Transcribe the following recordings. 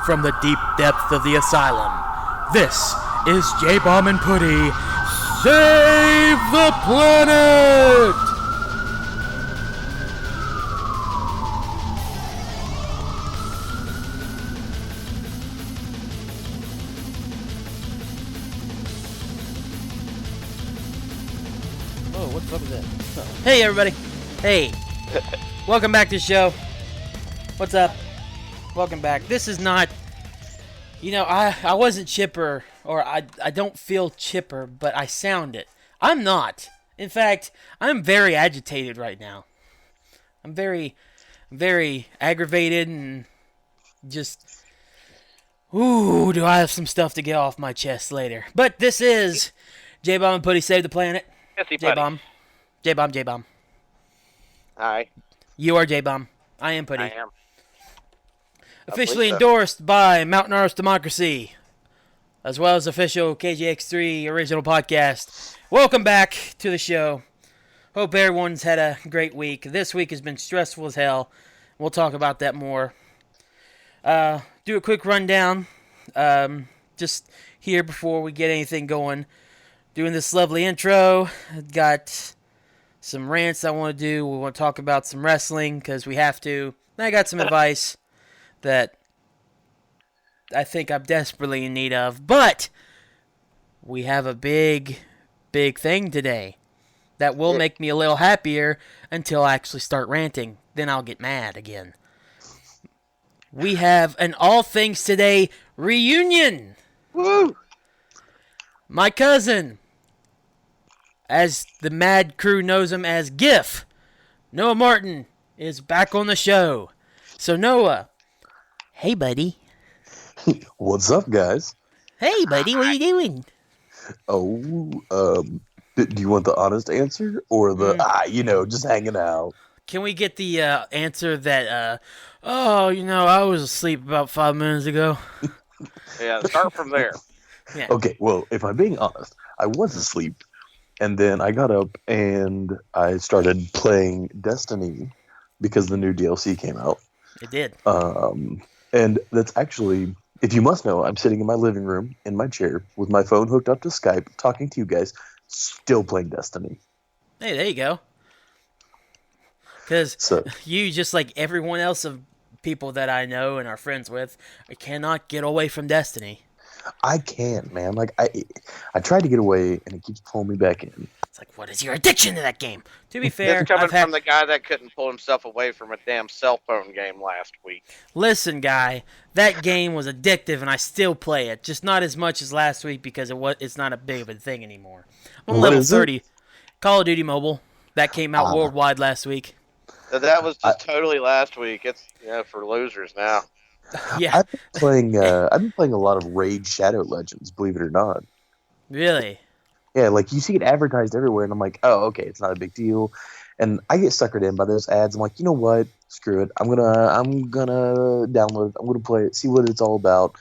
from the deep depth of the asylum. This is Jbomb and Puddy Save the Planet! Oh, what the fuck was that? Oh. Hey, everybody. Hey. Welcome back to the show. What's up? Welcome back. This is not... You know, I wasn't chipper, or I don't feel chipper, but I sound it. I'm not. In fact, I'm very agitated right now. I'm very, very aggravated and just... Ooh, do I have some stuff to get off my chest later. But this is Jbomb and Puddy Save the Planet. Jbomb. Jbomb. Hi. You are Jbomb. I am Puddy. I am. Officially endorsed by Mountain Arse Democracy, as well as official KGX3 original podcast. Welcome back to the show. Hope everyone's had a great week. This week has been stressful as hell. We'll talk about that more. Do a quick rundown, just here before we get anything going. Doing this lovely intro. Got some rants I want to do. We want to talk about some wrestling because we have to. I got some advice that I think I'm desperately in need of. But we have a big, big thing today that will make me a little happier until I actually start ranting. Then I'll get mad again. We have an All Things Today reunion. Woo! My cousin, as the Mad Crew knows him as GIF, Noah Martin, is back on the show. So Noah, hey buddy. What's up, guys? Hey buddy, what are you doing? Oh, do you want the honest answer or the just hanging out? Can we get the answer that I was asleep about 5 minutes ago? Yeah, start from there. Yeah. Okay, well, if I'm being honest, I was asleep, and then I got up and I started playing Destiny because the new DLC came out. It did. And that's actually, if you must know, I'm sitting in my living room in my chair with my phone hooked up to Skype, talking to you guys, still playing Destiny. Hey, there you go. Because you, just like everyone else of people that I know and are friends with, cannot get away from Destiny. I can't, man. Like, I tried to get away, and it keeps pulling me back in. It's like, what is your addiction to that game? To be fair, it's coming from the guy that couldn't pull himself away from a damn cell phone game last week. Listen, guy, that game was addictive, and I still play it. Just not as much as last week because it's not a big of a thing anymore. I'm on level 30. Call of Duty Mobile. That came out worldwide last week. That was just totally last week. It's for losers now. Yeah. I've been playing a lot of Raid Shadow Legends, believe it or not. Really? Yeah, like you see it advertised everywhere, and I'm like, oh, okay, it's not a big deal. And I get suckered in by those ads. I'm like, you know what? Screw it. I'm gonna download it. I'm gonna play it, see what it's all about.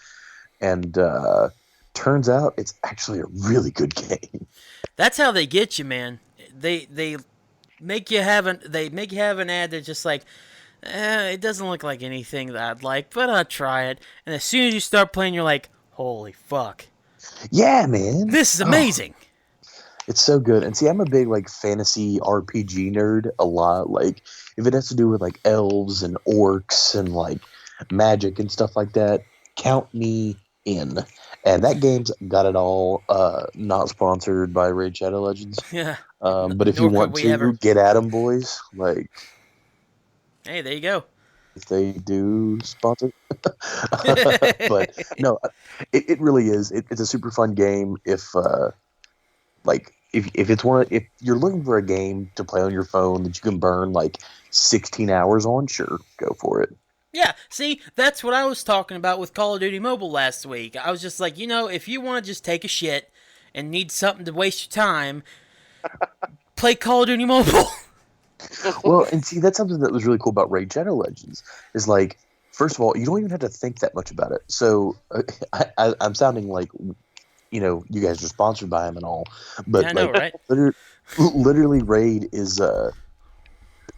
And turns out it's actually a really good game. That's how they get you, man. They make you have an ad that's just like, it doesn't look like anything that I'd like, but I'll try it. And as soon as you start playing, you're like, holy fuck. Yeah, man. This is amazing. It's so good. And see, I'm a big like fantasy RPG nerd a lot. Like if it has to do with like elves and orcs and like magic and stuff like that, count me in. And that game's got it all. Not sponsored by Raid Shadow Legends. Yeah. But if you want to, get at them, boys. Like, hey, there you go. If they do sponsor. But no, it really is. It's a super fun game. If you're looking for a game to play on your phone that you can burn like 16 hours on, sure, go for it. Yeah, see, that's what I was talking about with Call of Duty Mobile last week. I was just like, if you want to just take a shit and need something to waste your time, play Call of Duty Mobile. Well, and see, that's something that was really cool about Raid Shadow Legends. Is like, first of all, you don't even have to think that much about it. So I'm sounding like, you guys are sponsored by him and all, but yeah, I know, right? Literally, Raid is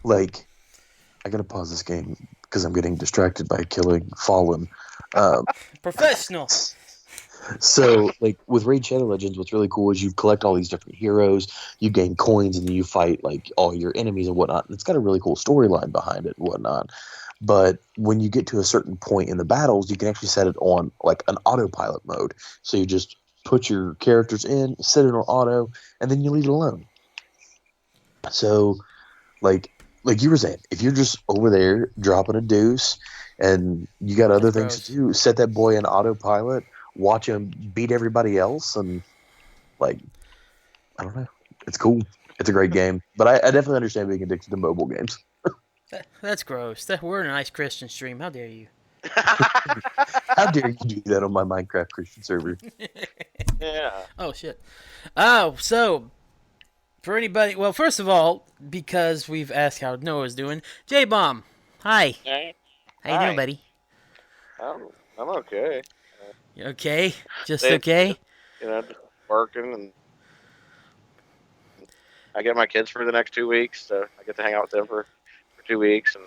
like, I gotta pause this game because I'm getting distracted by killing Fallen. Professional. So, like with Raid Shadow Legends, what's really cool is you collect all these different heroes, you gain coins, and then you fight like all your enemies and whatnot. And it's got a really cool storyline behind it and whatnot. But when you get to a certain point in the battles, you can actually set it on like an autopilot mode. So you just put your characters in, set it on auto, and then you leave it alone. So, like you were saying, if you're just over there dropping a deuce and you got other That's things to do, set that boy in autopilot, watch him beat everybody else, and like, I don't know, it's cool. It's a great game, but I definitely understand being addicted to mobile games. That's gross. We're in a nice Christian stream. How dare you? How dare you do that on my Minecraft Christian server? Yeah. Oh, shit. Oh, so, for anybody... Well, first of all, because we've asked how Noah's doing, Jbomb, hi. Hey. How you doing, buddy? I'm okay. You okay? Just They- okay? Just working, and I get my kids for the next 2 weeks, so I get to hang out with them for 2 weeks, and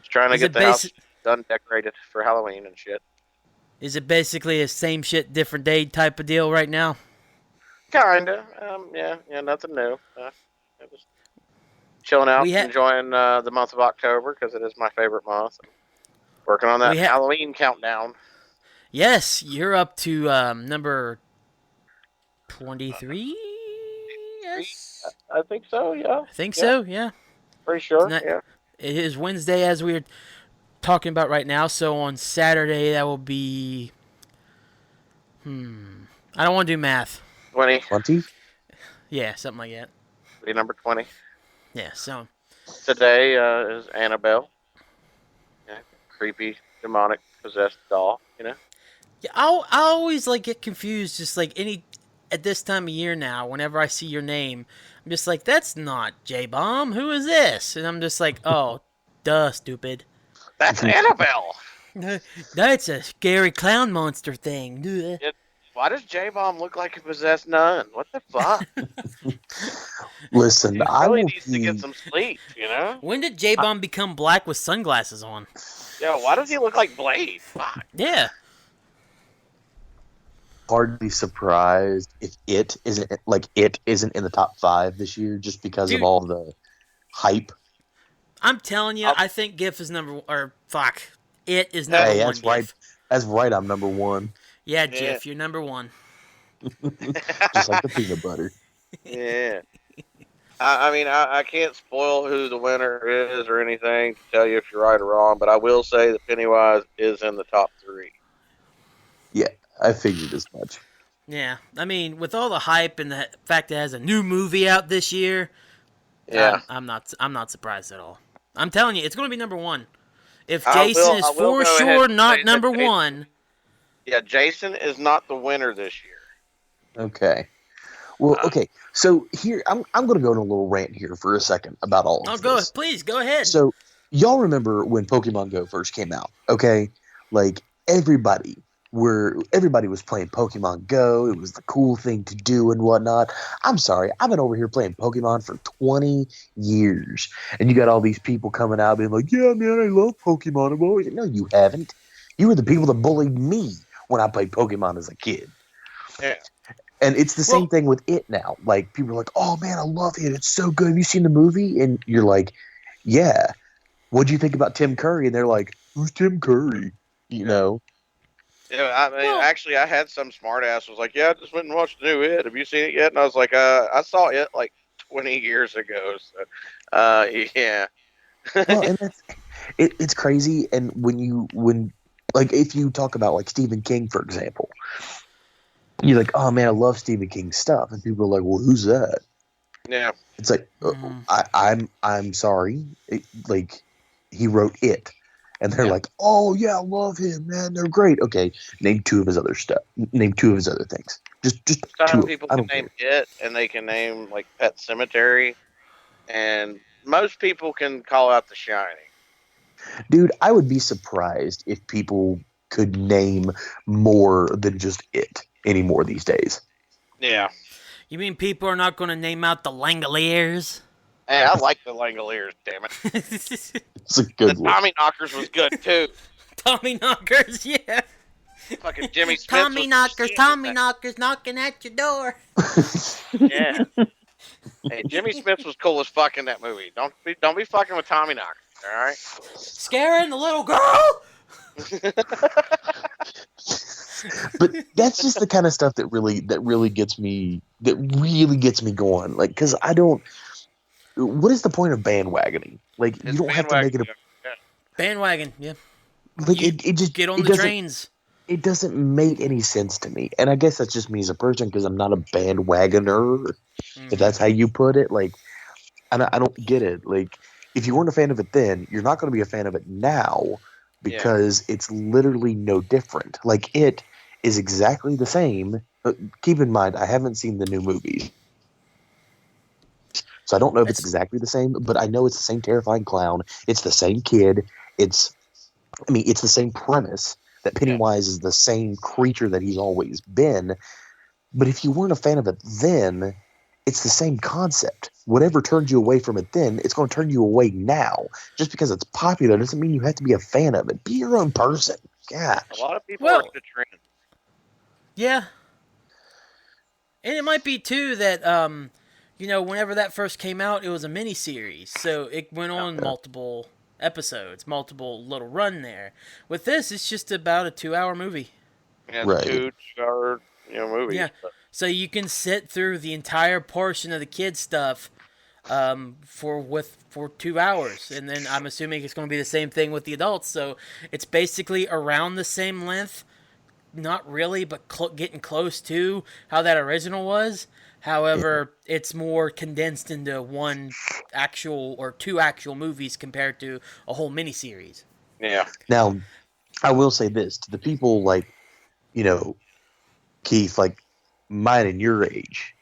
just trying to Is get it the house done, decorated for Halloween and shit. Is it basically a same shit, different day type of deal right now? Kinda. Yeah, nothing new. Just chilling out, enjoying the month of October because it is my favorite month. Working on that Halloween countdown. Yes, you're up to number 23. Yes, I think so. Yeah. I think so. Yeah. Pretty sure. Yeah. It is Wednesday as we're talking about right now. So on Saturday that will be. I don't want to do math. 20. 20? Yeah, something like that. Be number 20. Yeah. So today is Annabelle. Yeah, creepy, demonic, possessed doll. You know. Yeah, I always like get confused. Just like at this time of year now, whenever I see your name, I'm just like, that's not Jbomb. Who is this? And I'm just like, oh, duh, stupid. That's Annabelle. That's a scary clown monster thing. Why does Jbomb look like a possessed nun? What the fuck? Listen, he really needs to get some sleep, you know? When did Jbomb become black with sunglasses on? Yeah, why does he look like Blade? Fuck. Yeah. Hardly surprised if it isn't in the top 5 this year just because of all the hype. I'm telling you, I think GIF is number It is number one. That's right. That's right. I'm number 1. Yeah, Jeff, you're number 1. Just like the peanut butter. Yeah. I mean, I can't spoil who the winner is or anything to tell you if you're right or wrong, but I will say that Pennywise is in the top 3. Yeah, I figured as much. Yeah, I mean, with all the hype and the fact that it has a new movie out this year, yeah, I'm not surprised at all. I'm telling you, it's going to be number 1. If Jason is for sure not number 1. Yeah, Jason is not the winner this year. Okay. Well, okay. So here, I'm going to go on a little rant here for a second about all of this. Please, go ahead. So, y'all remember when Pokemon Go first came out, okay? Like, everybody was playing Pokemon Go. It was the cool thing to do and whatnot. I'm sorry. I've been over here playing Pokemon for 20 years. And you got all these people coming out being like, yeah, man, I love Pokemon. I'm always... No, you haven't. You were the people that bullied me when I played Pokemon as a kid. Yeah. And it's the same thing with it now. Like, people are like, oh, man, I love it. It's so good. Have you seen the movie? And you're like, yeah. What'd you think about Tim Curry? And they're like, who's Tim Curry? You know? Yeah, I mean, actually, I had some smartass was like, yeah, I just went and watched the new It. Have you seen it yet? And I was like, I saw it like 20 years ago. So, yeah. Well, and it's crazy. And if you talk about like Stephen King, for example, you're like, oh man, I love Stephen King's stuff, and people are like, well, who's that? Yeah, it's like, I'm sorry, he wrote It, and they're like, oh yeah, I love him, man, they're great. Okay, name 2 of his other stuff. Name 2 of his other things. Just some 2. people can name It, and they can name like Pet Cemetery, and most people can call out The Shining. Dude, I would be surprised if people could name more than just It anymore these days. Yeah. You mean people are not going to name out the Langoliers? Hey, I like the Langoliers, damn it. It's a good one. Tommy Knockers was good, too. Tommy knockers, yeah. Fucking Jimmy Smith. Tommy knockers knocking at your door. Yeah. Hey, Jimmy Smith was cool as fuck in that movie. Don't be fucking with Tommy knockers. All right. Scaring the little girl. But that's just the kind of stuff that really gets me going. Like, because I don't. What is the point of bandwagoning? Like, you don't have to make it a bandwagon. Yeah. Like it just get on the trains. It doesn't make any sense to me, and I guess that's just me as a person because I'm not a bandwagoner. If that's how you put it, like, I don't get it. Like, if you weren't a fan of it then, you're not going to be a fan of it now because it's literally no different. Like, it is exactly the same. Keep in mind, I haven't seen the new movies, so I don't know if it's exactly the same, but I know it's the same terrifying clown. It's the same kid. It's the same premise that Pennywise is the same creature that he's always been. But if you weren't a fan of it then, it's the same concept. Whatever turned you away from it then, it's going to turn you away now. Just because it's popular doesn't mean you have to be a fan of it. Be your own person. Gosh. A lot of people work the trend. Yeah. And it might be, too, that, whenever that first came out, it was a mini-series. So it went on multiple episodes, multiple little run there. With this, it's just about a 2-hour movie. Yeah, right. 2-hour movie. Yeah, so you can sit through the entire portion of the kid stuff for 2 hours, and then I'm assuming it's going to be the same thing with the adults. So it's basically around the same length, not really, but getting close to how that original was. However, it's more condensed into one actual or 2 actual movies compared to a whole miniseries. Yeah. Now, I will say this to the people like, Keith, like mine and your age.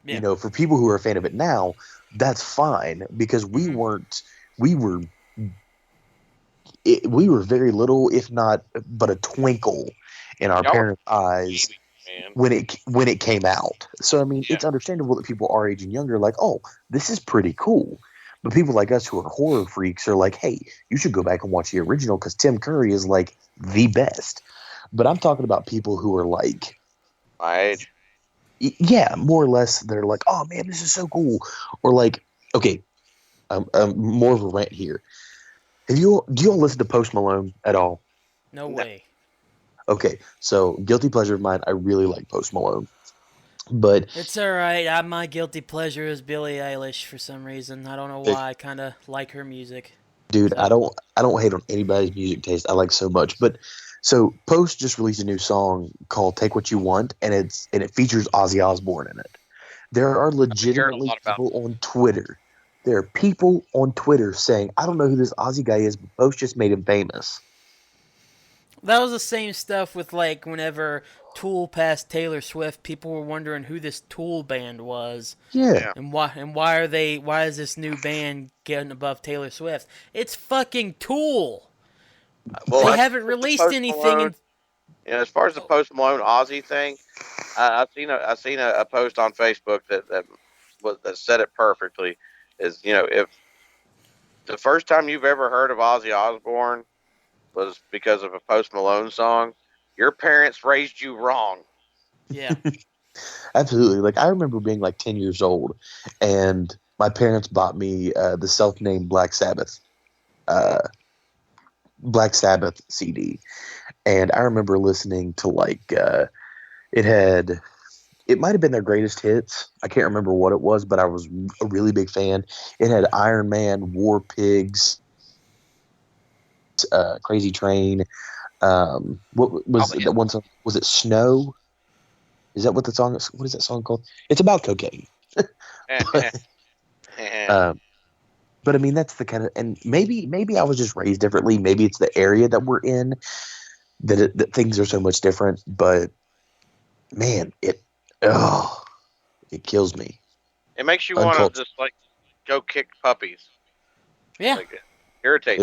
Yeah. For people who are a fan of it now, that's fine because we were very little, if not but a twinkle in our parents' eyes. When it came out. So, I mean, it's understandable that people our age and younger are like, oh, this is pretty cool. But people like us who are horror freaks are like, hey, you should go back and watch the original because Tim Curry is, like, the best. But I'm talking about people who are, like... my age? Yeah, more or less. They're like, oh, man, this is so cool. Or, like, okay, more of a rant here. Do you all listen to Post Malone at all? No way. Okay, so guilty pleasure of mine, I really like Post Malone. But it's all right. My guilty pleasure is Billie Eilish for some reason. I don't know why. I kind of like her music. Dude, so. I don't hate on anybody's music taste. I like so much. But so Post just released a new song called "Take What You Want," and it features Ozzy Osbourne in it. There are legitimately people on Twitter. There are people on Twitter saying, "I don't know who this Ozzy guy is, but Post just made him famous." That was the same stuff with, like, whenever Tool passed Taylor Swift, people were wondering who this Tool band was. Yeah. And why is this new band getting above Taylor Swift? It's fucking Tool. Well, they haven't released anything. As far as the Post Malone Ozzy thing, I've seen a post on Facebook that said it perfectly. Is, if the first time you've ever heard of Ozzy Osbourne was because of a Post Malone song, your parents raised you wrong. Yeah. Absolutely. Like, I remember being like 10 years old, and my parents bought me the self-named Black Sabbath CD. And I remember listening to, like, it might have been their greatest hits. I can't remember what it was, but I was a really big fan. It had Iron Man, War Pigs, Crazy Train. What was that one song? Was it Snow? Is that what the song is? What is that song called? It's about cocaine. But I mean, that's the kind of, and maybe I was just raised differently. Maybe it's the area that we're in that things are so much different. But man, it kills me. It makes you want to just like go kick puppies. Yeah. Like, it irritates.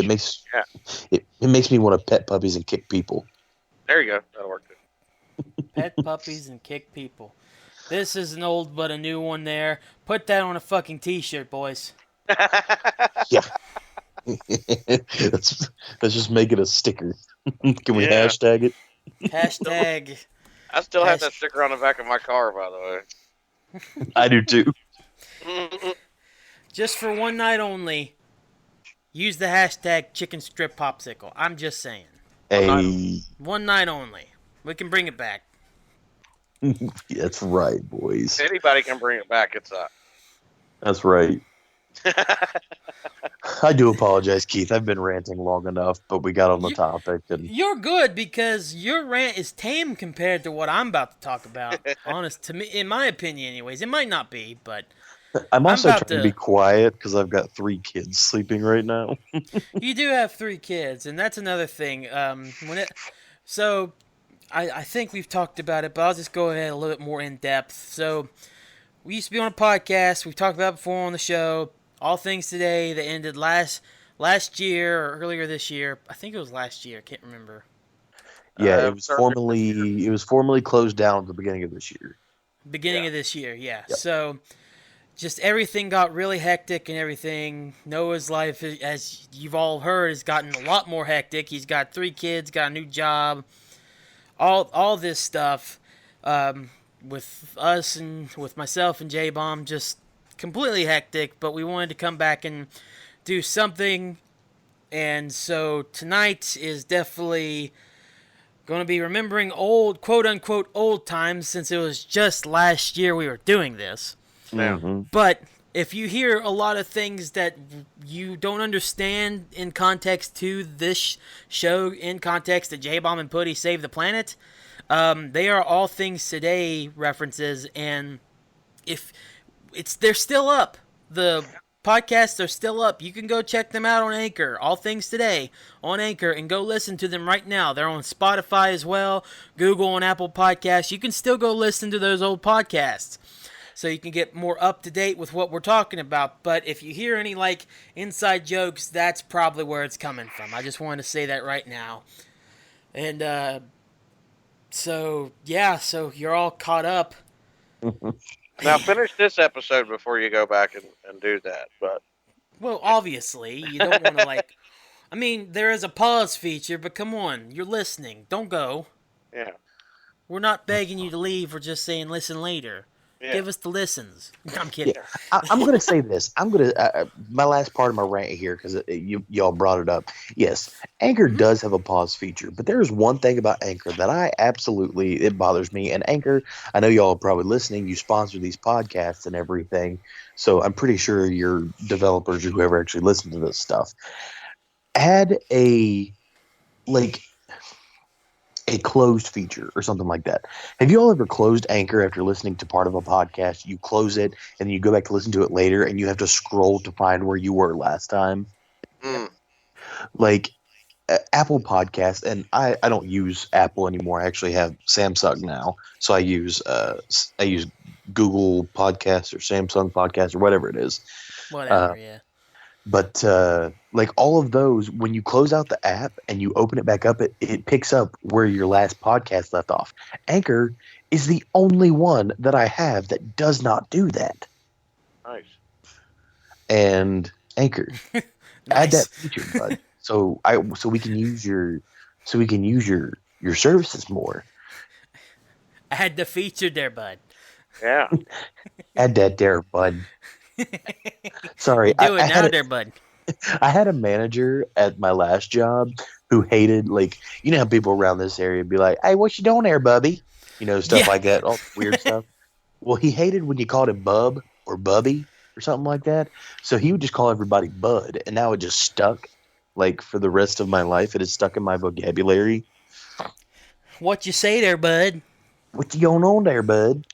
It makes me want to pet puppies and kick people. There you go. That'll work good. Pet puppies and kick people. This is an old but a new one there. Put that on a fucking t-shirt, boys. Yeah. Let's just make it a sticker. Can we hashtag it? Hashtag. I still have that sticker on the back of my car, by the way. I do too. Just for one night only, use the hashtag chicken strip popsicle. I'm just saying. Hey. One night only. We can bring it back. That's right, boys. Anybody can bring it back. It's up. That's right. I do apologize, Keith. I've been ranting long enough, but we got on the topic. And you're good because your rant is tame compared to what I'm about to talk about. Honest to me, in my opinion, anyways. It might not be, but I'm also trying to be quiet because I've got 3 kids sleeping right now. You do have 3 kids, and that's another thing. I think we've talked about it, but I'll just go ahead a little bit more in depth. So we used to be on a podcast. We've talked about it before on the show. All Things Today that ended last year or earlier this year. I think it was last year. I can't remember. Yeah, it was formally closed down at the beginning of this year. Beginning of this year, yeah. Yep. So just everything got really hectic and everything. Noah's life, as you've all heard, has gotten a lot more hectic. He's got 3 kids, got a new job, all this stuff. With us and with myself and Jbomb, just completely hectic, but we wanted to come back and do something, and so tonight is definitely going to be remembering old, quote-unquote, old times, since it was just last year we were doing this. Mm-hmm. But if you hear a lot of things that you don't understand in context to this show, in context to Jbomb and Puddy Save the Planet, they are All Things Today references, and they're still up. The podcasts are still up. You can go check them out on Anchor. All Things Today on Anchor, and go listen to them right now. They're on Spotify as well, Google and Apple Podcasts. You can still go listen to those old podcasts, so you can get more up to date with what we're talking about. But if you hear any inside jokes, that's probably where it's coming from. I just wanted to say that right now. And so you're all caught up. Now finish this episode before you go back and do that. But well, obviously you don't want to I mean, there is a pause feature, but come on, you're listening. Don't go. Yeah. We're not begging you to leave. We're just saying listen later. Yeah. Give us the listens. I'm kidding. Yeah. I'm going to say this. I'm going to my last part of my rant here, because y'all brought it up. Yes, Anchor does have a pause feature, but there is one thing about Anchor that it bothers me. And Anchor, I know y'all are probably listening. You sponsor these podcasts and everything, so I'm pretty sure your developers or whoever actually listen to this stuff add a closed feature or something like that. Have you all ever closed Anchor after listening to part of a podcast? You close it and then you go back to listen to it later, and you have to scroll to find where you were last time. Apple Podcast, and I don't use Apple anymore. I actually have Samsung now, so I use Google Podcasts or Samsung Podcasts or whatever it is. Whatever, yeah. But all of those, when you close out the app and you open it back up, it picks up where your last podcast left off. Anchor is the only one that I have that does not do that. Nice. And Anchor, nice. Add that feature, bud. So we can use your services more. Add the feature there, bud. Yeah. Add that there, bud. Sorry, do it now, there, bud. I had a manager at my last job who hated, you know how people around this area be like, "Hey, what you doing there, bubby?" Stuff like that, all weird stuff. Well, he hated when you called him bub or bubby or something like that. So he would just call everybody bud, and now it just stuck. For the rest of my life, it is stuck in my vocabulary. What you say there, bud? What you going on there, bud?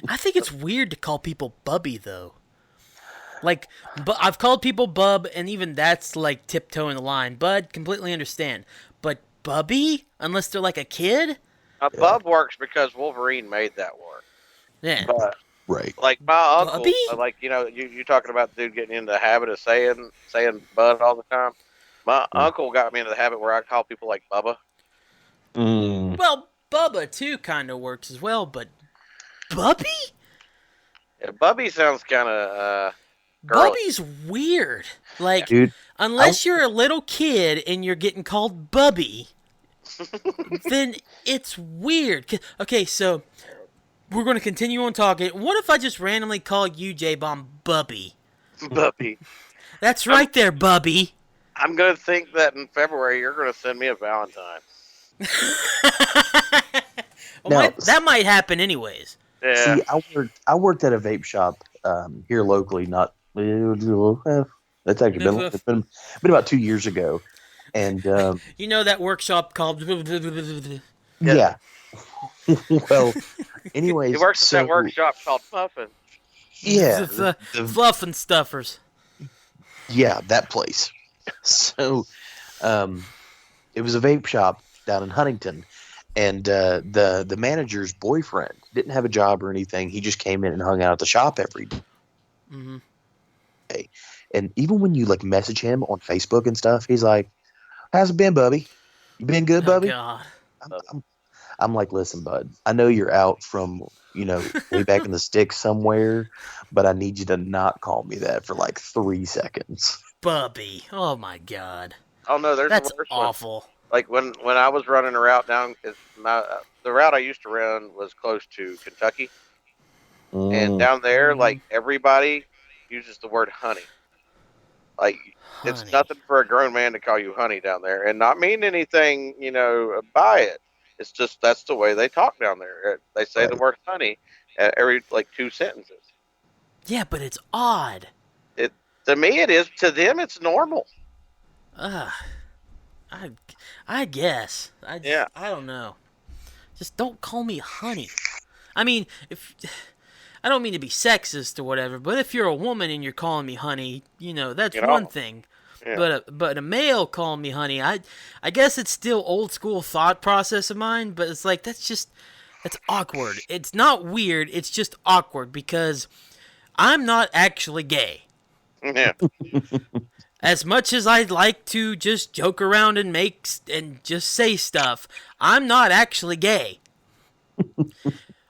I think it's weird to call people bubby, though. But I've called people bub, and even that's tiptoeing the line. Bud, completely understand. But bubby? Unless they're a kid? Bub works because Wolverine made that work. Yeah. But, right. My uncle, bubby? You're talking about the dude getting into the habit of saying bud all the time. My uncle got me into the habit where I call people Bubba. Well, Bubba, too, kind of works as well, but Bubby? Yeah, Bubby sounds kind of... Bubby's weird. Dude, unless you're a little kid and you're getting called Bubby, then it's weird. Okay, so we're going to continue on talking. What if I just randomly call you, Jbomb, Bubby? Bubby. That's right there, Bubby. I'm going to think that in February you're going to send me a Valentine. Well, that might happen anyways. Yeah. See, I worked at a vape shop here locally. That's actually been about 2 years ago, and you know that workshop called. Yeah. Well, anyways, he works at that workshop called Puffin. Yeah, the Fluff and Stuffers. Yeah, that place. So, it was a vape shop down in Huntington, and the manager's boyfriend didn't have a job or anything. He just came in and hung out at the shop every day. Mm-hmm. And even when you like message him on Facebook and stuff, he's like, "How's it been, Bubby? You been good, Bubby?" God. I'm like, "Listen, bud, I know you're out from, way back in the sticks somewhere, but I need you to not call me that for like 3 seconds." Bubby. Oh my God. Oh no, that's awful. One. Like when I was running a route down, the route I used to run was close to Kentucky, and down there, like everybody uses the word honey. Like honey. It's nothing for a grown man to call you honey down there, and not mean anything, by it. It's just that's the way they talk down there. They say the word honey every like 2 sentences. Yeah, but it's odd. To me, it is. To them, it's normal. I guess. I don't know. Just don't call me honey. I mean, I don't mean to be sexist or whatever, but if you're a woman and you're calling me honey, that's one thing. Yeah. But a male calling me honey, I guess it's still old school thought process of mine, but it's like that's awkward. It's not weird, it's just awkward because I'm not actually gay. Yeah. As much as I'd like to just joke around and just say stuff, I'm not actually gay.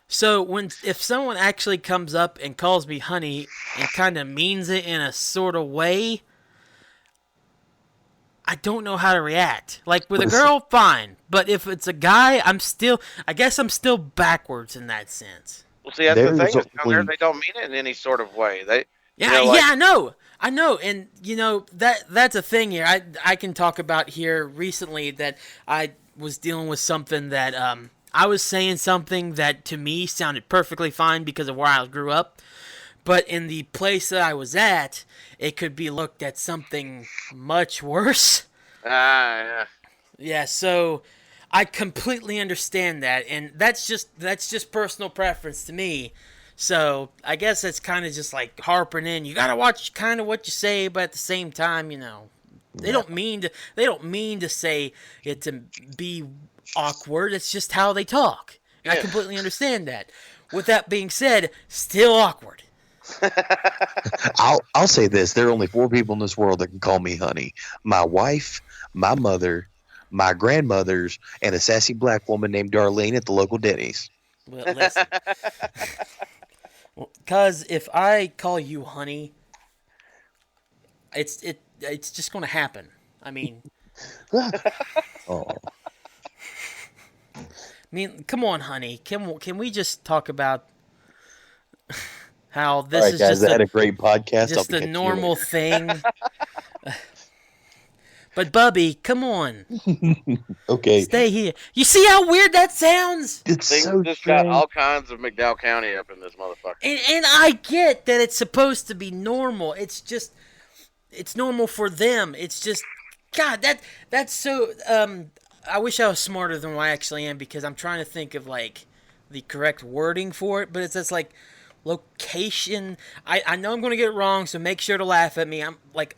So if someone actually comes up and calls me honey and kind of means it in a sort of way, I don't know how to react. Like with a girl, fine, but if it's a guy, I guess I'm still backwards in that sense. Well, see, that's the thing. Down there, they don't mean it in any sort of way. I know, and that's a thing here. I can talk about here recently that I was dealing with something that I was saying something that to me sounded perfectly fine because of where I grew up, but in the place that I was at, it could be looked at something much worse. Yeah. Yeah, so I completely understand that, and that's just personal preference to me. So I guess it's kind of just like harping in. You gotta watch kind of what you say, but at the same time, they don't mean to say it to be awkward. It's just how they talk. Yeah. I completely understand that. With that being said, still awkward. I'll say this: there are only 4 people in this world that can call me honey: my wife, my mother, my grandmothers, and a sassy black woman named Darlene at the local Denny's. Well, listen. Because if I call you honey, it's just going to happen. I mean, come on, honey. Can we just talk about how this is guys, just a great podcast? Just a normal thing. But Bubby, come on. Okay. Stay here. You see how weird that sounds? It's Things so just got all kinds of McDowell County up in this motherfucker. And I get that it's supposed to be normal. It's just, it's normal for them. It's just, God, that's so, I wish I was smarter than what I actually am because I'm trying to think of, like, the correct wording for it. But it's just, like, location. I know I'm going to get it wrong, so make sure to laugh at me. I'm, like,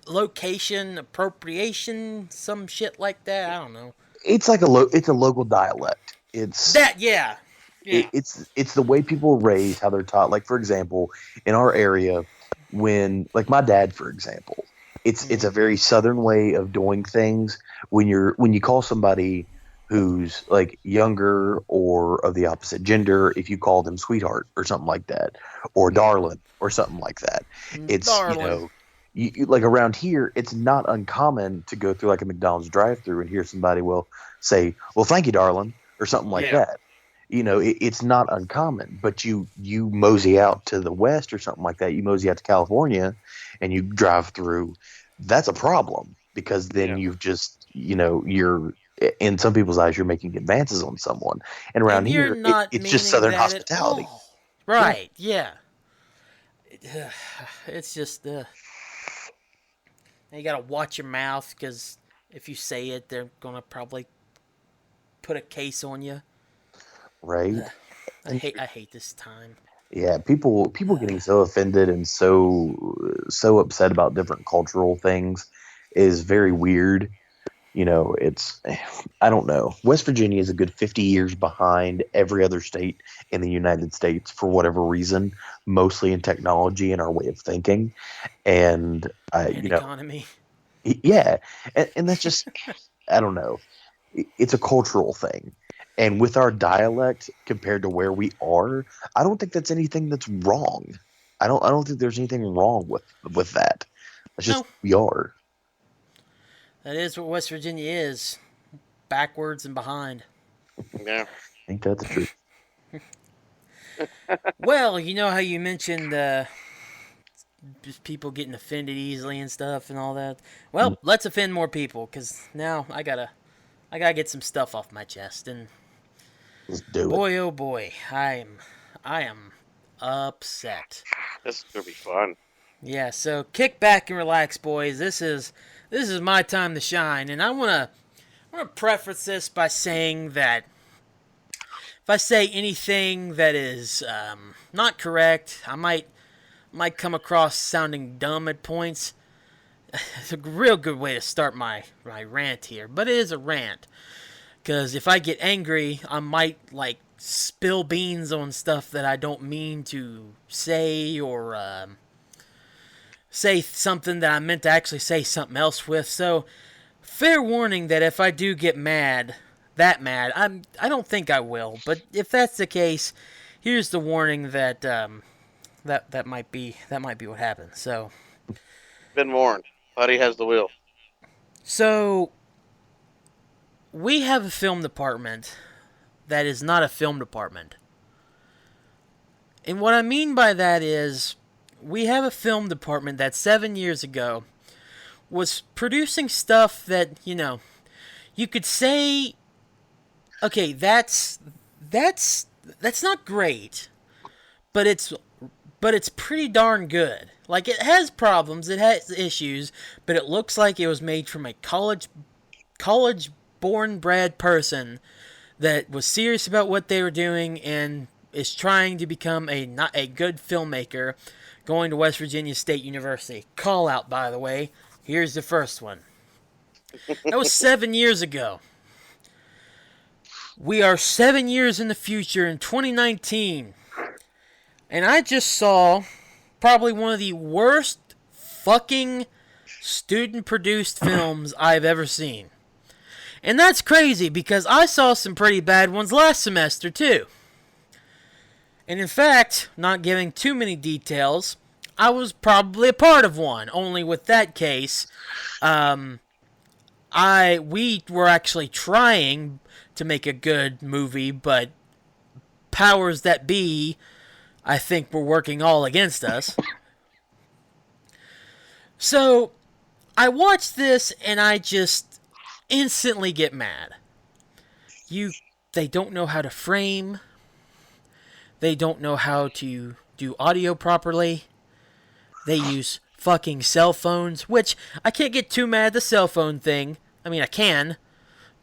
location appropriation, some shit like that. I don't know. It's like it's a local dialect. It's that, yeah. It's the way people are raised, how they're taught. Like, for example, in our area, when like my dad, for example, it's a very southern way of doing things. When you call somebody who's like younger or of the opposite gender, if you call them sweetheart or something like that, or darling or something like that, it's darling. like around here, it's not uncommon to go through like a McDonald's drive-through and hear somebody will say, "Well, thank you, darling," or something like that. It's not uncommon. But you mosey out to the west or something like that. You mosey out to California, and you drive through. That's a problem because then you've just you're in some people's eyes you're making advances on someone, and around here it's just Southern hospitality. Right? Yeah. It's just you gotta watch your mouth because if you say it, they're gonna probably put a case on you. Right. I hate this time. Yeah, people getting so offended and so upset about different cultural things is very weird. It's I don't know. West Virginia is a good 50 years behind every other state in the United States for whatever reason, mostly in technology and our way of thinking, and economy. Yeah, and that's just I don't know. It's a cultural thing. And with our dialect compared to where we are, I don't think that's anything that's wrong. I don't think there's anything wrong with that. It's just we are. That is what West Virginia is. Backwards and behind. Yeah. I think that's true. Well, you know how you mentioned just people getting offended easily and stuff and all that? Well, let's offend more people because now I gotta get some stuff off my chest and let's do boy, it. oh boy, I am upset. This is gonna be fun. Yeah, so kick back and relax, boys. This is my time to shine, and I wanna preface this by saying that if I say anything that is not correct, I might come across sounding dumb at points. It's a real good way to start my rant here, but it is a rant. Because if I get angry, I might, spill beans on stuff that I don't mean to say, or say something that I meant to actually say something else with. So, fair warning that if I do get that mad, I don't think I will. But if that's the case, here's the warning that that might be what happens. So, been warned. Puddy has the wheel. So, we have a film department that is not a film department. And what I mean by that is, we have a film department that 7 years ago was producing stuff that, you could say, okay, that's not great, but it's pretty darn good. Like, it has problems, it has issues, but it looks like it was made from a college born bred person that was serious about what they were doing and is trying to become a good filmmaker, going to West Virginia State University. Call out, by the way. Here's the first one. That was 7 years ago. We are 7 years in the future in 2019. And I just saw probably one of the worst fucking student-produced films I've ever seen. And that's crazy because I saw some pretty bad ones last semester too. And in fact, not giving too many details, I was probably a part of one. Only with that case, we were actually trying to make a good movie, but powers that be, I think, were working all against us. So, I watched this and I just instantly get mad. They don't know how to frame. They don't know how to do audio properly. They use fucking cell phones, which I can't get too mad at the cell phone thing. I mean, I can,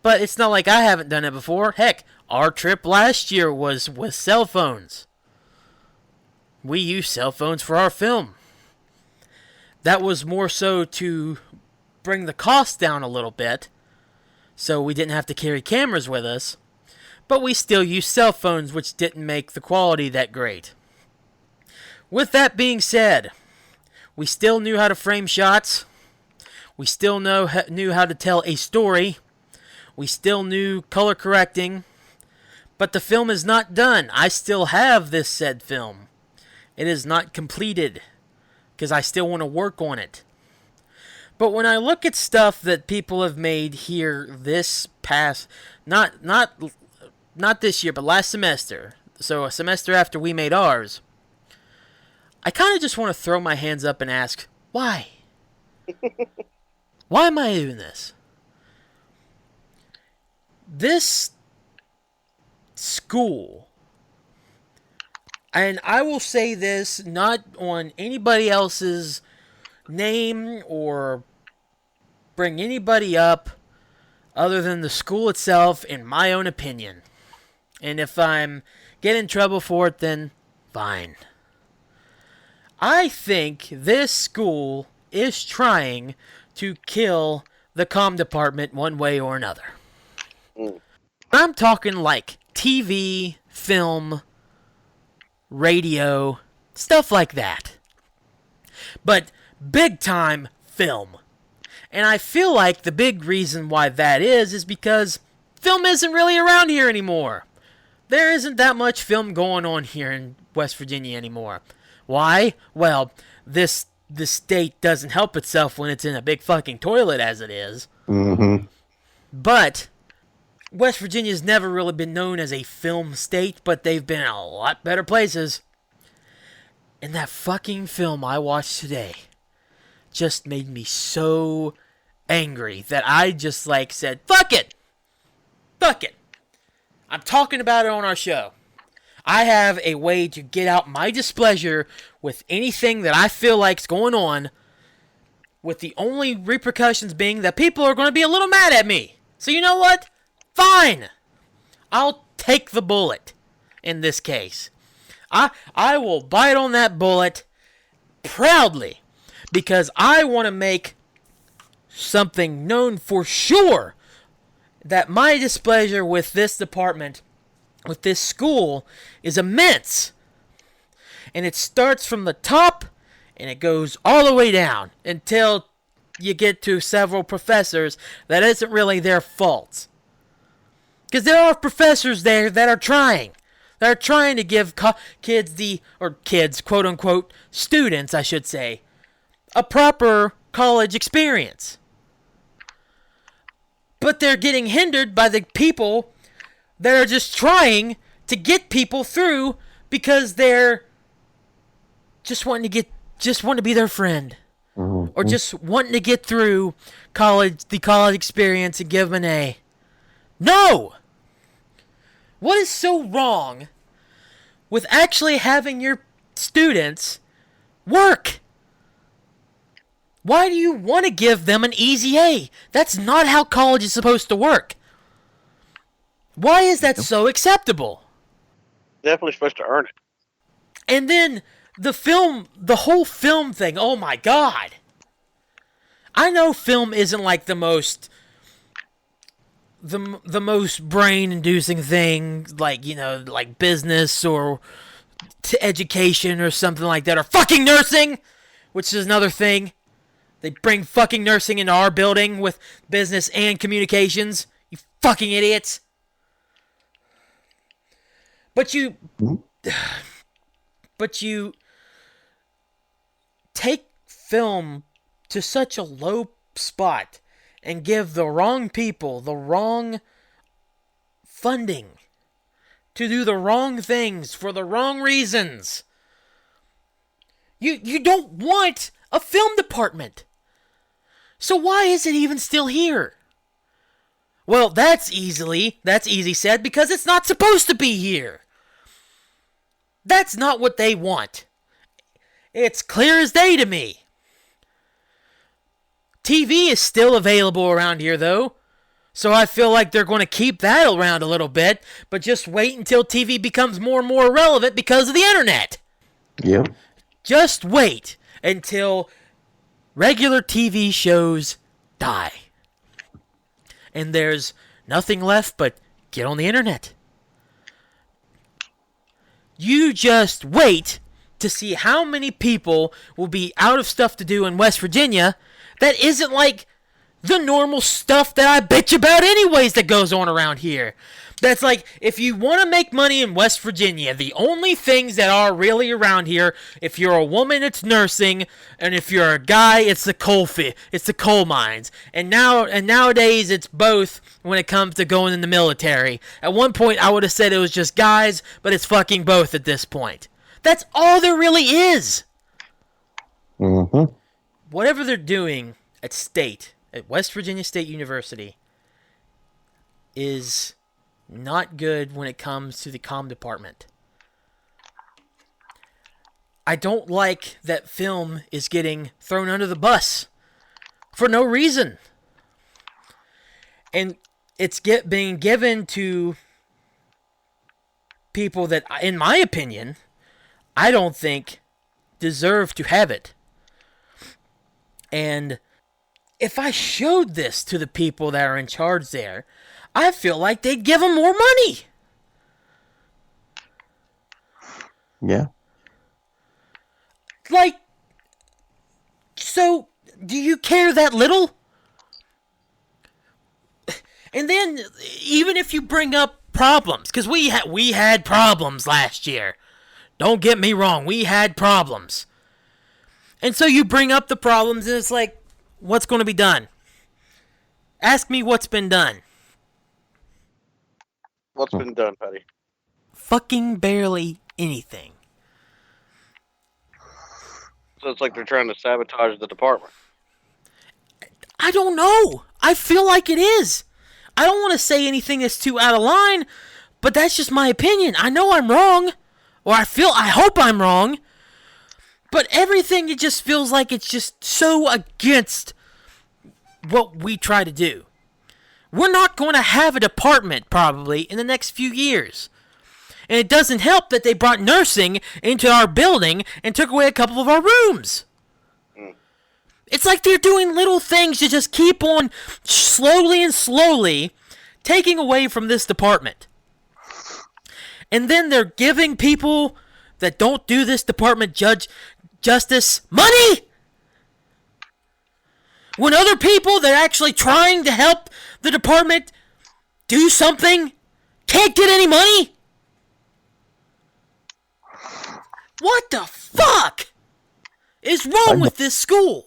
but it's not like I haven't done it before. Heck, our trip last year was with cell phones. We used cell phones for our film. That was more so to bring the cost down a little bit, so we didn't have to carry cameras with us, but we still used cell phones, which didn't make the quality that great. With that being said, we still knew how to frame shots. We still knew how to tell a story. We still knew color correcting. But the film is not done. I still have this said film. It is not completed because I still want to work on it. But when I look at stuff that people have made here this past, not this year, but last semester, so a semester after we made ours, I kind of just want to throw my hands up and ask, why? Why am I doing this? This school, and I will say this not on anybody else's name or bring anybody up other than the school itself, in my own opinion. And if I'm getting in trouble for it, then fine. I think this school is trying to kill the comm department one way or another. I'm talking like TV, film, radio, stuff like that. But big time film. And I feel like the big reason why that is because film isn't really around here anymore. There isn't that much film going on here in West Virginia anymore. Why? Well, this state doesn't help itself when it's in a big fucking toilet as it is. Mm-hmm. But West Virginia's never really been known as a film state, but they've been in a lot better places. And that fucking film I watched today just made me so angry that I just said, fuck it! Fuck it! I'm talking about it on our show. I have a way to get out my displeasure with anything that I feel like's going on, with the only repercussions being that people are going to be a little mad at me. So you know what? Fine! I'll take the bullet in this case. I will bite on that bullet proudly because I want to make something known for sure that my displeasure with this department, with this school, is immense. And it starts from the top and it goes all the way down until you get to several professors that isn't really their fault. Because there are professors there that are trying. That are trying to give kids, quote unquote, students, I should say, a proper college experience. But they're getting hindered by the people that are just trying to get people through because they're just wanting to be their friend. Mm-hmm. Or just wanting to get through the college experience and give them an A. No! What is so wrong with actually having your students work? Why do you want to give them an easy A? That's not how college is supposed to work. Why is that so acceptable? Definitely supposed to earn it. And then the whole film thing, oh my god. I know film isn't like the most brain-inducing thing, like business or education or something like that, or fucking nursing, which is another thing. They bring fucking nursing into our building with business and communications. You fucking idiots. But you take film to such a low spot and give the wrong people the wrong funding to do the wrong things for the wrong reasons. You don't want a film department. So why is it even still here? Well, that's easy said because it's not supposed to be here. That's not what they want. It's clear as day to me. TV is still available around here, though. So I feel like they're going to keep that around a little bit, but just wait until TV becomes more and more relevant because of the internet. Yep. Just wait until regular TV shows die. And there's nothing left but get on the internet. You just wait to see how many people will be out of stuff to do in West Virginia that isn't like the normal stuff that I bitch about anyways that goes on around here. That's like, if you want to make money in West Virginia, the only things that are really around here, if you're a woman, it's nursing, and if you're a guy, it's the coal mines. And nowadays, it's both when it comes to going in the military. At one point, I would have said it was just guys, but it's fucking both at this point. That's all there really is. Mm-hmm. Whatever they're doing at West Virginia State University, is not good when it comes to the comm department. I don't like that film is getting thrown under the bus for no reason. And it's being given to people that, in my opinion, I don't think deserve to have it. And if I showed this to the people that are in charge there, I feel like they'd give them more money. Yeah. Like, so, do you care that little? And then, even if you bring up problems, because we had problems last year. Don't get me wrong, we had problems. And so you bring up the problems, and it's like, what's going to be done? Ask me what's been done. What's been done, Puddy? Fucking barely anything. So it's like they're trying to sabotage the department. I don't know. I feel like it is. I don't want to say anything that's too out of line, but that's just my opinion. I know I'm wrong, or I hope I'm wrong, but everything, it just feels like it's just so against what we try to do. We're not going to have a department, probably, in the next few years. And it doesn't help that they brought nursing into our building and took away a couple of our rooms. It's like they're doing little things to just keep on slowly taking away from this department. And then they're giving people that don't do this department justice money! When other people that are actually trying to help the department do something can't get any money? What the fuck is wrong with this school?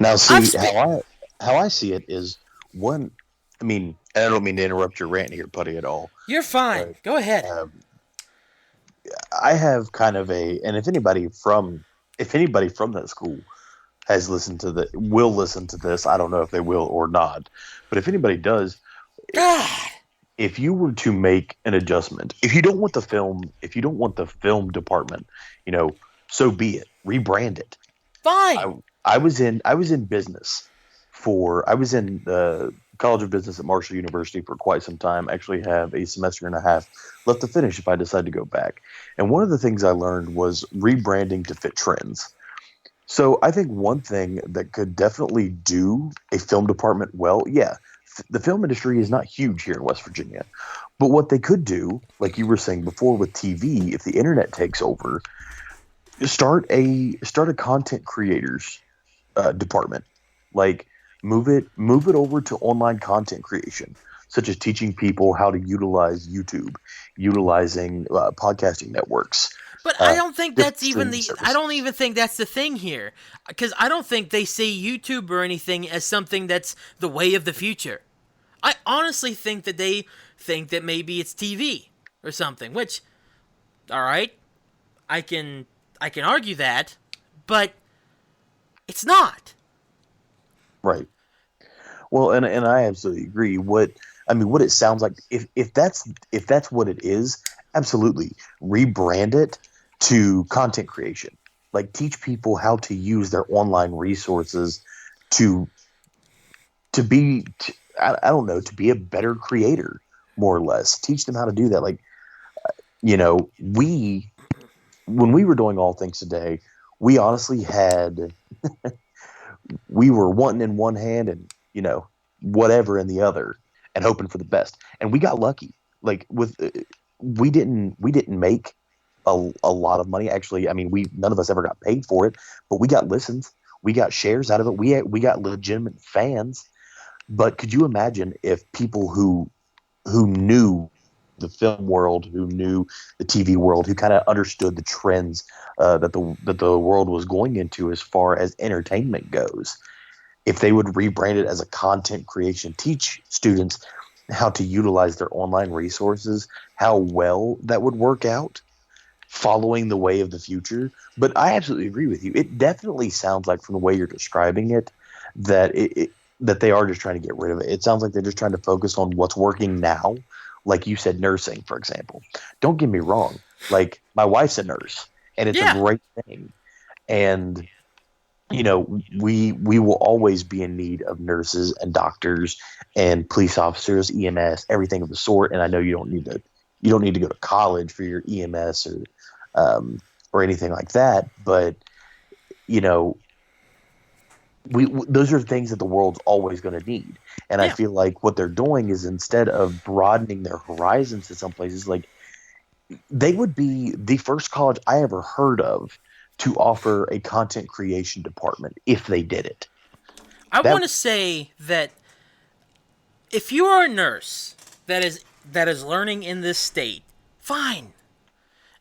Now, see, how I see it is, one, I mean, I don't mean to interrupt your rant here, Puddy, at all. You're fine. Go ahead. I have kind of and if anybody from that school has will listen to this, I don't know if they will or not, but if anybody does, if you were to make an adjustment, if you don't want the film department, so be it. Rebrand it. Fine. I was in business I was in the College of Business at Marshall University for quite some time. I actually have a semester and a half left to finish if I decide to go back. And one of the things I learned was rebranding to fit trends. So I think one thing that could definitely do a film department well, the film industry is not huge here in West Virginia. But what they could do, like you were saying before with TV, if the internet takes over, start a content creators department. Like move it over to online content creation, such as teaching people how to utilize YouTube, utilizing podcasting networks. But I don't think that's I don't even think that's the thing here, because I don't think they see YouTube or anything as something that's the way of the future. I honestly think that they think that maybe it's TV or something, which, all right, I can argue that, but it's not. Right. Well, and I absolutely agree. What it sounds like, if that's what it is, absolutely rebrand it to content creation. Like, teach people how to use their online resources to be a better creator, more or less. Teach them how to do that. Like, when we were doing All Things Today, we honestly had we were wanting in one hand and whatever in the other, and hoping for the best. And we got lucky. Like, we didn't make a lot of money. Actually, I mean, none of us ever got paid for it, but we got listens, we got shares out of it. We got legitimate fans. But could you imagine if people who who knew the film world, who knew the TV world, who kind of understood the trends that the world was going into as far as entertainment goes. If they would rebrand it as a content creation, teach students how to utilize their online resources, how well that would work out, following the way of the future. But I absolutely agree with you. It definitely sounds like, from the way you're describing it, that that they are just trying to get rid of it. It sounds like they're just trying to focus on what's working now. Like you said, nursing, for example. Don't get me wrong. Like, my wife's a nurse, and it's a great thing. And we will always be in need of nurses and doctors and police officers, EMS, everything of the sort. And I know you don't need to go to college for your EMS or anything like that. But those are things that the world's always going to need. And I feel like what they're doing is, instead of broadening their horizons to some places, like, they would be the first college I ever heard of to offer a content creation department if they did it. I want to say that if you are a nurse that is learning in this state, fine.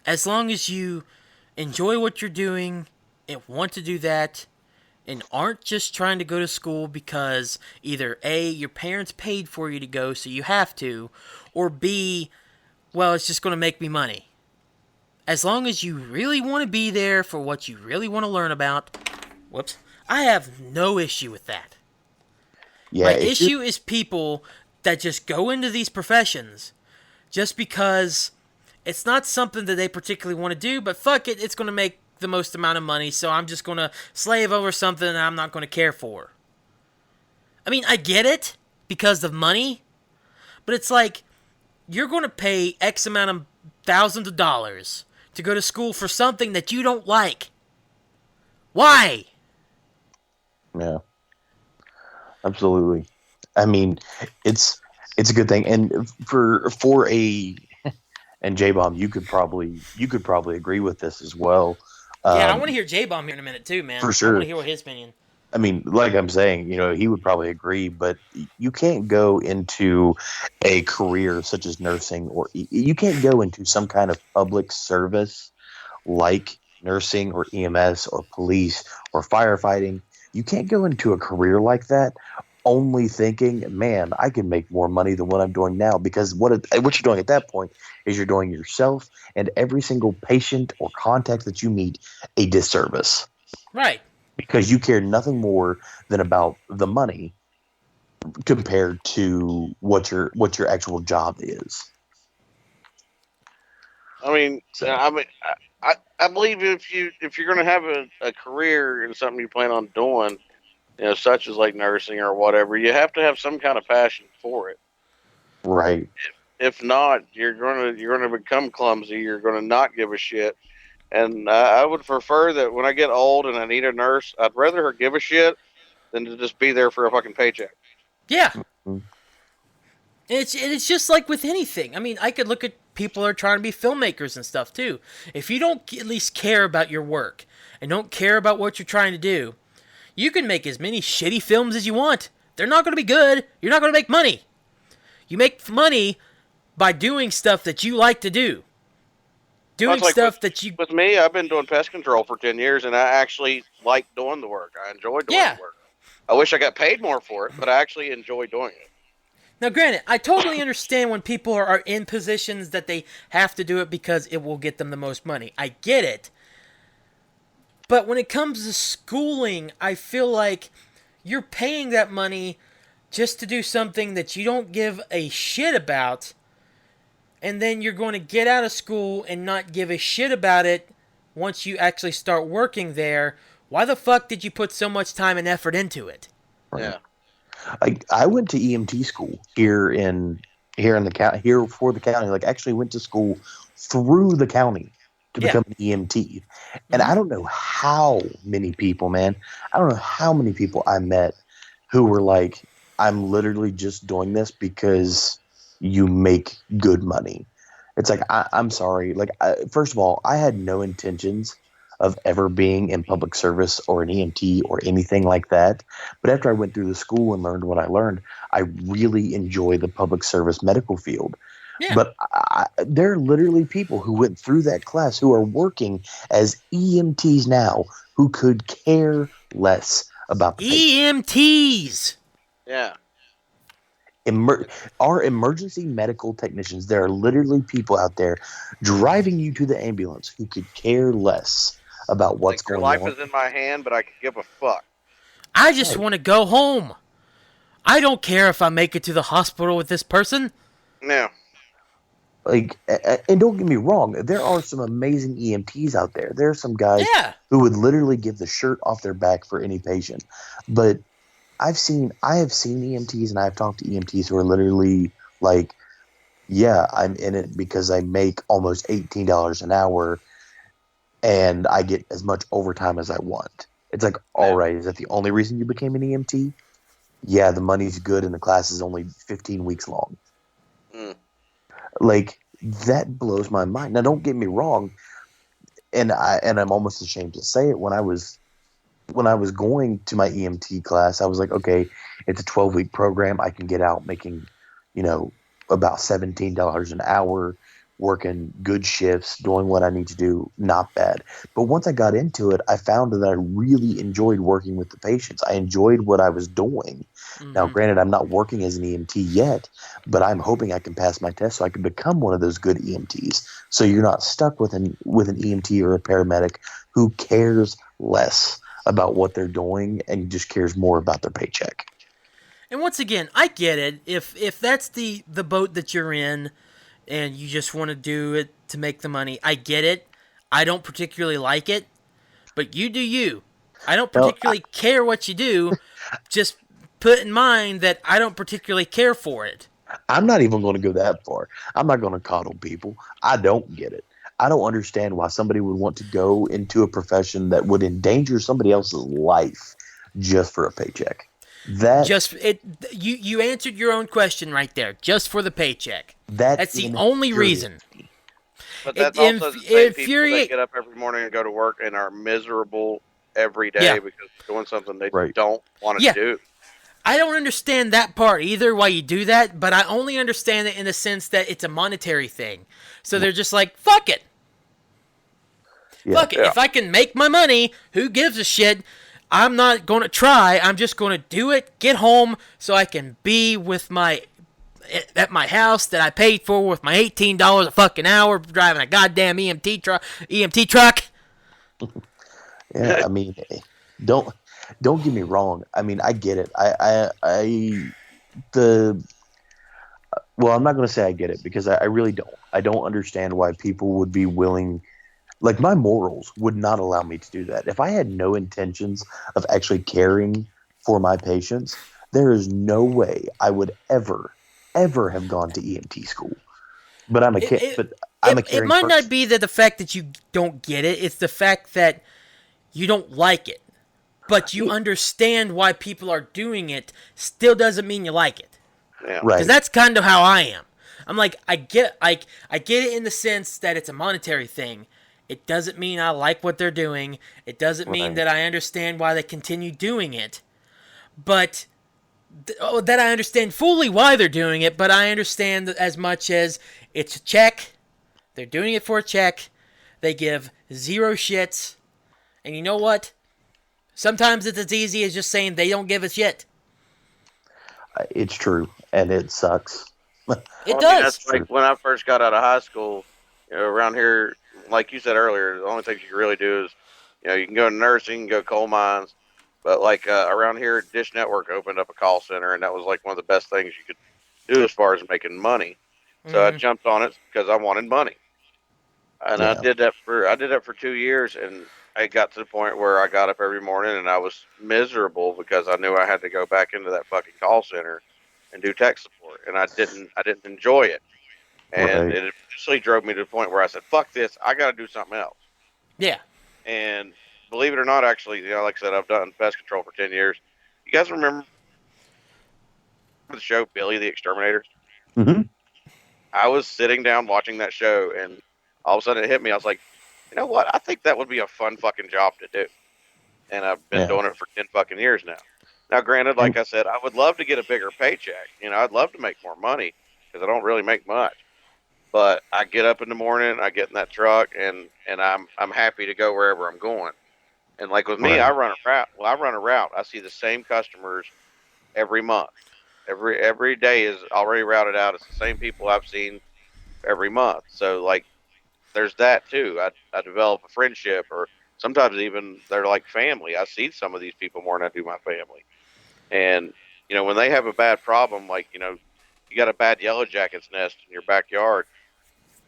As long as you enjoy what you're doing and want to do that, and aren't just trying to go to school because either A, your parents paid for you to go so you have to, or B, well, it's just going to make me money. As long as you really want to be there for what you really want to learn about, I have no issue with that. Yeah, my issue is people that just go into these professions just because it's not something that they particularly want to do, but fuck it, it's going to make the most amount of money, so I'm just going to slave over something that I'm not going to care for. I mean, I get it because of money, but it's like, you're going to pay X amount of thousands of dollars to go to school for something that you don't like. Why? Yeah. Absolutely. I mean, it's a good thing. And for a and Jbomb, you could probably agree with this as well. Yeah, I want to hear Jbomb here in a minute too, man. For sure. I want to hear what his opinion. I mean, like I'm saying, he would probably agree, but you can't go into a career such as nursing, or you can't go into some kind of public service like nursing or EMS or police or firefighting. You can't go into a career like that only thinking, man, I can make more money than what I'm doing now, because what you're doing at that point is you're doing yourself and every single patient or contact that you meet a disservice. Right. Because you care nothing more than about the money compared to what your actual job is. I believe if you're going to have a career in something you plan on doing, such as like nursing or whatever, you have to have some kind of passion for it. Right. If not, you're going to become clumsy. You're going to not give a shit. And I would prefer that when I get old and I need a nurse, I'd rather her give a shit than to just be there for a fucking paycheck. Yeah. Mm-hmm. It's just like with anything. I mean, I could look at people who are trying to be filmmakers and stuff too. If you don't at least care about your work and don't care about what you're trying to do, you can make as many shitty films as you want. They're not going to be good. You're not going to make money. You make money by doing stuff that you like to do. With me, I've been doing pest control for 10 years, and I actually like doing the work. I enjoy doing the work. I wish I got paid more for it, but I actually enjoy doing it. Now, granted, I totally understand when people are in positions that they have to do it because it will get them the most money. I get it. But when it comes to schooling, I feel like you're paying that money just to do something that you don't give a shit about, and then you're going to get out of school and not give a shit about it once you actually start working there. Why the fuck did you put so much time and effort into it? Yeah. I went to EMT school here for the county. Like, actually went to school through the county to become an EMT. And I don't know how many people, man. I don't know how many people I met who were like, I'm literally just doing this because you make good money. It's like, I'm sorry. Like, first of all, I had no intentions of ever being in public service or an EMT or anything like that. But after I went through the school and learned what I learned, I really enjoy the public service medical field. Yeah. But there are literally people who went through that class who are working as EMTs now who could care less about the EMTs. Yeah. Our emergency medical technicians, there are literally people out there driving you to the ambulance who could care less about what's going on. Your life is in my hand, but I could give a fuck. I just want to go home. I don't care if I make it to the hospital with this person. No. Like, and don't get me wrong, there are some amazing EMTs out there. There are some guys who would literally give the shirt off their back for any patient. But I have seen EMTs, and I've talked to EMTs who are literally like, yeah, I'm in it because I make almost $18 an hour and I get as much overtime as I want. It's like, all right, is that the only reason you became an EMT? Yeah, the money's good and the class is only 15 weeks long. Mm. Like, that blows my mind. Now, don't get me wrong, and I'm almost ashamed to say it. When I was going to my EMT class, I was like, okay, it's a 12-week program. I can get out making, about $17 an hour, working good shifts, doing what I need to do. Not bad. But once I got into it, I found that I really enjoyed working with the patients. I enjoyed what I was doing. Mm-hmm. Now, granted, I'm not working as an EMT yet, but I'm hoping I can pass my test so I can become one of those good EMTs. So you're not stuck with an EMT or a paramedic who cares less about what they're doing and just cares more about their paycheck. And once again, I get it. If that's the boat that you're in and you just want to do it to make the money, I get it. I don't particularly like it, but you do you. I don't particularly care what you do. Just put in mind that I don't particularly care for it. I'm not even going to go that far. I'm not going to coddle people. I don't get it. I don't understand why somebody would want to go into a profession that would endanger somebody else's life just for a paycheck. You answered your own question right there. Just for the paycheck. That's the only reason. But that's also the same people that get up every morning and go to work and are miserable every day because they're doing something they don't want to do. I don't understand that part either, why you do that, but I only understand it in the sense that it's a monetary thing. So they're just like, fuck it. Yeah. Fuck it. Yeah. If I can make my money, who gives a shit? I'm not going to try. I'm just going to do it, get home, so I can be at my house that I paid for with my $18 a fucking hour driving a goddamn EMT truck. Yeah, I mean, don't get me wrong. I mean, I get it. Well, I'm not going to say I get it because I really don't. I don't understand why people would be willing. Like, my morals would not allow me to do that. If I had no intentions of actually caring for my patients, there is no way I would ever have gone to EMT school. But I'm a caring It might person. Not be that the fact that you don't get it. It's the fact that you don't like it. But you understand why people are doing it. Still doesn't mean you like it. Yeah. Right. Because that's kind of how I am. I'm like, I get it in the sense that it's a monetary thing. It doesn't mean I like what they're doing. It doesn't mean that I understand why they continue doing it. But that I understand fully why they're doing it, but I understand as much as it's a check. They're doing it for a check. They give zero shits. And you know what? Sometimes it's as easy as just saying they don't give a shit. It's true, and it sucks. It does. That's like when I first got out of high school, around here, like you said earlier, the only things you can really do is, you can go to nursing, go coal mines, but like around here, Dish Network opened up a call center, and that was like one of the best things you could do as far as making money. So I jumped on it because I wanted money, and I did that for 2 years, and I got to the point where I got up every morning and I was miserable because I knew I had to go back into that fucking call center and do tech support, and I didn't enjoy it. And it eventually drove me to the point where I said, fuck this, I got to do something else. Yeah. And believe it or not, actually, like I said, I've done pest control for 10 years. You guys remember the show Billy the Exterminator? Mm-hmm. I was sitting down watching that show, and all of a sudden it hit me. I was like, you know what? I think that would be a fun fucking job to do. And I've been doing it for 10 fucking years now. Now, granted, like I said, I would love to get a bigger paycheck. I'd love to make more money because I don't really make much. But I get up in the morning, I get in that truck, and I'm happy to go wherever I'm going. And like with me, I run a route. Well, I run a route. I see the same customers every month. Every day is already routed out. It's the same people I've seen every month. So like, there's that too. I develop a friendship, or sometimes even they're like family. I see some of these people more than I do my family. And when they have a bad problem, like you got a bad yellow jacket's nest in your backyard.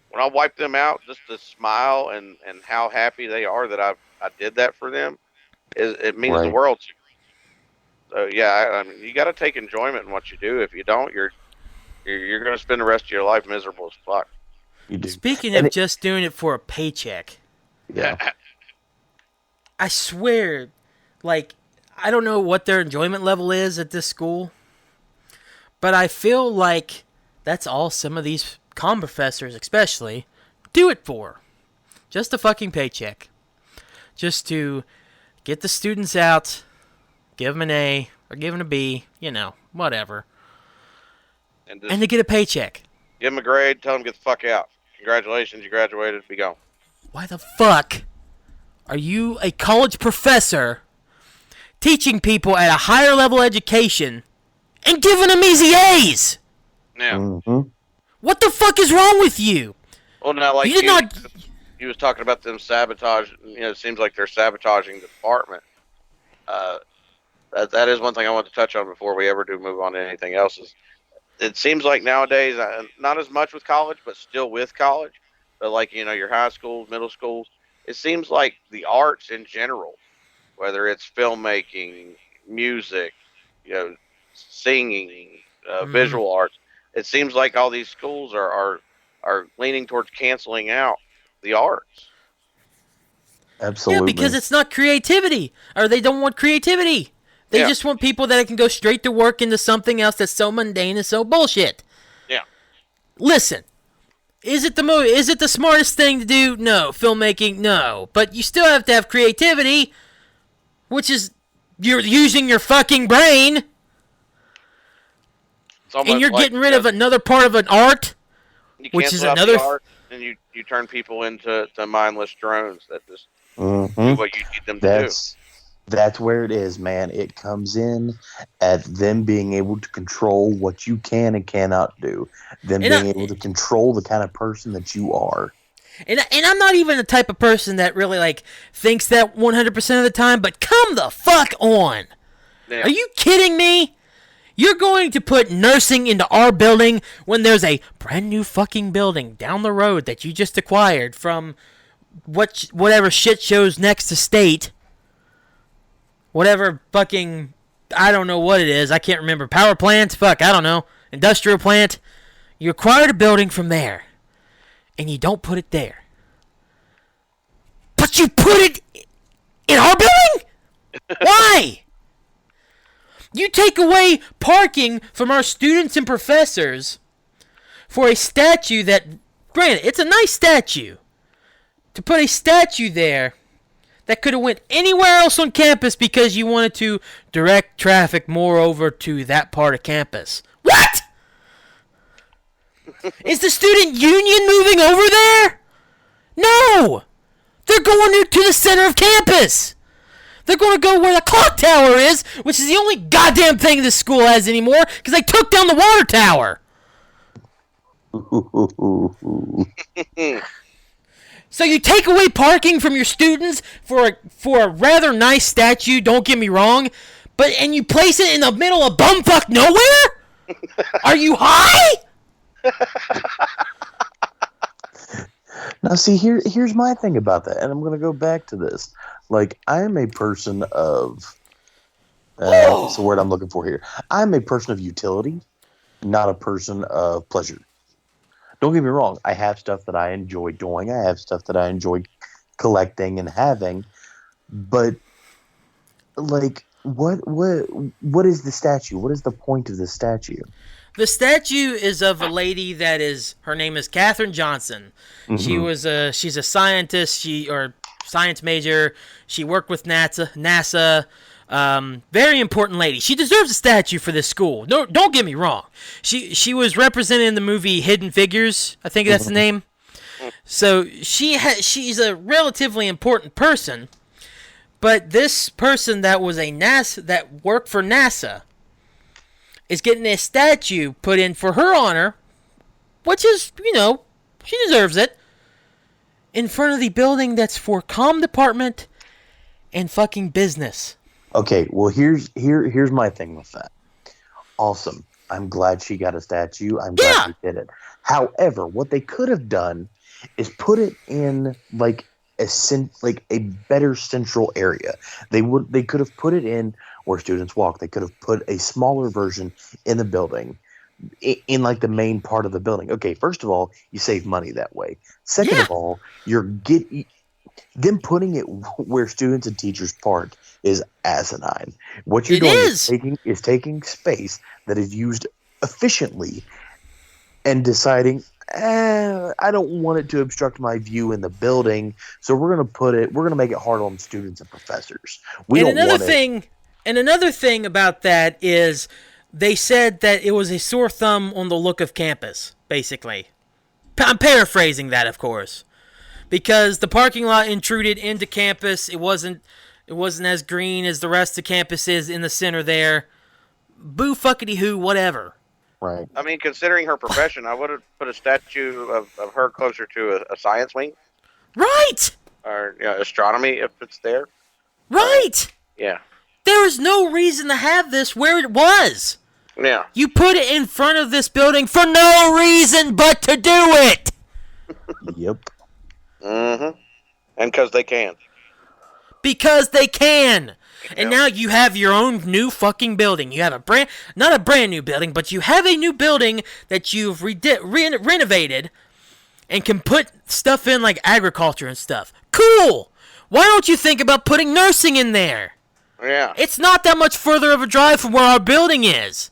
When I wipe them out, just the smile and how happy they are that I did that for them, it means the world to me. So yeah, I mean, you got to take enjoyment in what you do. If you don't, you're going to spend the rest of your life miserable as fuck. You do. Speaking of just doing it for a paycheck, I swear, like, I don't know what their enjoyment level is at this school, but I feel like that's all some of these comm professors especially do it for. Just a fucking paycheck. Just to get the students out, give them an A or give them a B, whatever. And to get a paycheck. Give them a grade, tell them get the fuck out. Congratulations, you graduated, be gone. Why the fuck are you a college professor teaching people at a higher level education and giving them easy A's? Yeah. Mm-hmm. What the fuck is wrong with you? Well, now, like, he was talking about them sabotage. It seems like they're sabotaging the department. That is one thing I want to touch on before we ever do move on to anything else. It seems like nowadays, not as much with college, but still with college, but like, your high schools, middle schools, it seems like the arts in general, whether it's filmmaking, music, singing, visual arts, it seems like all these schools are leaning towards canceling out the arts. Absolutely. Yeah, because it's not creativity, or they don't want creativity. They just want people that can go straight to work into something else that's so mundane and so bullshit. Yeah. Listen, is it the smartest thing to do? No. Filmmaking? No. But you still have to have creativity, which is you're using your fucking brain. And you're getting rid of another part of an art, which is another art, and you turn people into mindless drones that just do what you need them to do. That's where it is, man. It comes in at them being able to control what you can and cannot do. Them being able to control the kind of person that you are. And I'm not even the type of person that really, like, thinks that 100% of the time, but come the fuck on. Yeah. Are you kidding me? You're going to put nursing into our building when there's a brand new fucking building down the road that you just acquired from whatever shit shows next to state. Whatever fucking, I don't know what it is. I can't remember. Power plant? Fuck, I don't know. Industrial plant? You acquired a building from there. And you don't put it there. But you put it in our building? Why? You take away parking from our students and professors for a statue that, granted, it's a nice statue. To put a statue there that could have went anywhere else on campus because you wanted to direct traffic more over to that part of campus. What? Is the student union moving over there? No! They're going to the center of campus! They're going to go where the clock tower is, which is the only goddamn thing this school has anymore, because they took down the water tower. So you take away parking from your students for a rather nice statue, don't get me wrong, and you place it in the middle of bumfuck nowhere? Are you high? Now, see, here's my thing about that, and I'm going to go back to this. Like, I am a person of... what's the word I'm looking for here? I'm a person of utility, not a person of pleasure. Don't get me wrong. I have stuff that I enjoy doing. I have stuff that I enjoy collecting and having. But, like, what is the statue? What is the point of the statue? The statue is of a lady that is, her name is Katherine Johnson. Mm-hmm. She's a scientist, or science major. She worked with NASA. Very important lady. She deserves a statue for this school. No, don't get me wrong. She was represented in the movie Hidden Figures. I think that's the name. So she's a relatively important person. But this person that was that worked for NASA is getting a statue put in for her honor, which is, she deserves it, in front of the building that's for comm department and fucking business. Okay, well, here's my thing with that. Awesome. I'm glad she got a statue. I'm glad she did it. However, what they could have done is put it in like a better central area. They could have put it in where students walk. They could have put a smaller version in the building, in like the main part of the building. Okay, first of all, you save money that way. Second of all, them putting it where students and teachers park is asinine. What you're doing is taking space that is used efficiently and deciding, I don't want it to obstruct my view in the building, so we're gonna make it hard on students and professors. And another thing about that is they said that it was a sore thumb on the look of campus, basically. I'm paraphrasing that, of course. Because the parking lot intruded into campus, it wasn't as green as the rest of campus is in the center there. Boo fuckity hoo, whatever. Right. I mean, considering her profession, I would have put a statue of her closer to a science wing. Right! Or astronomy, if it's there. Right! Yeah. There is no reason to have this where it was. Yeah. You put it in front of this building for no reason but to do it! Yep. Mm-hmm. And because they can. Because they can! And now you have your own new fucking building. You have not a brand new building, but you have a new building that you've renovated and can put stuff in like agriculture and stuff. Cool! Why don't you think about putting nursing in there? Yeah. It's not that much further of a drive from where our building is.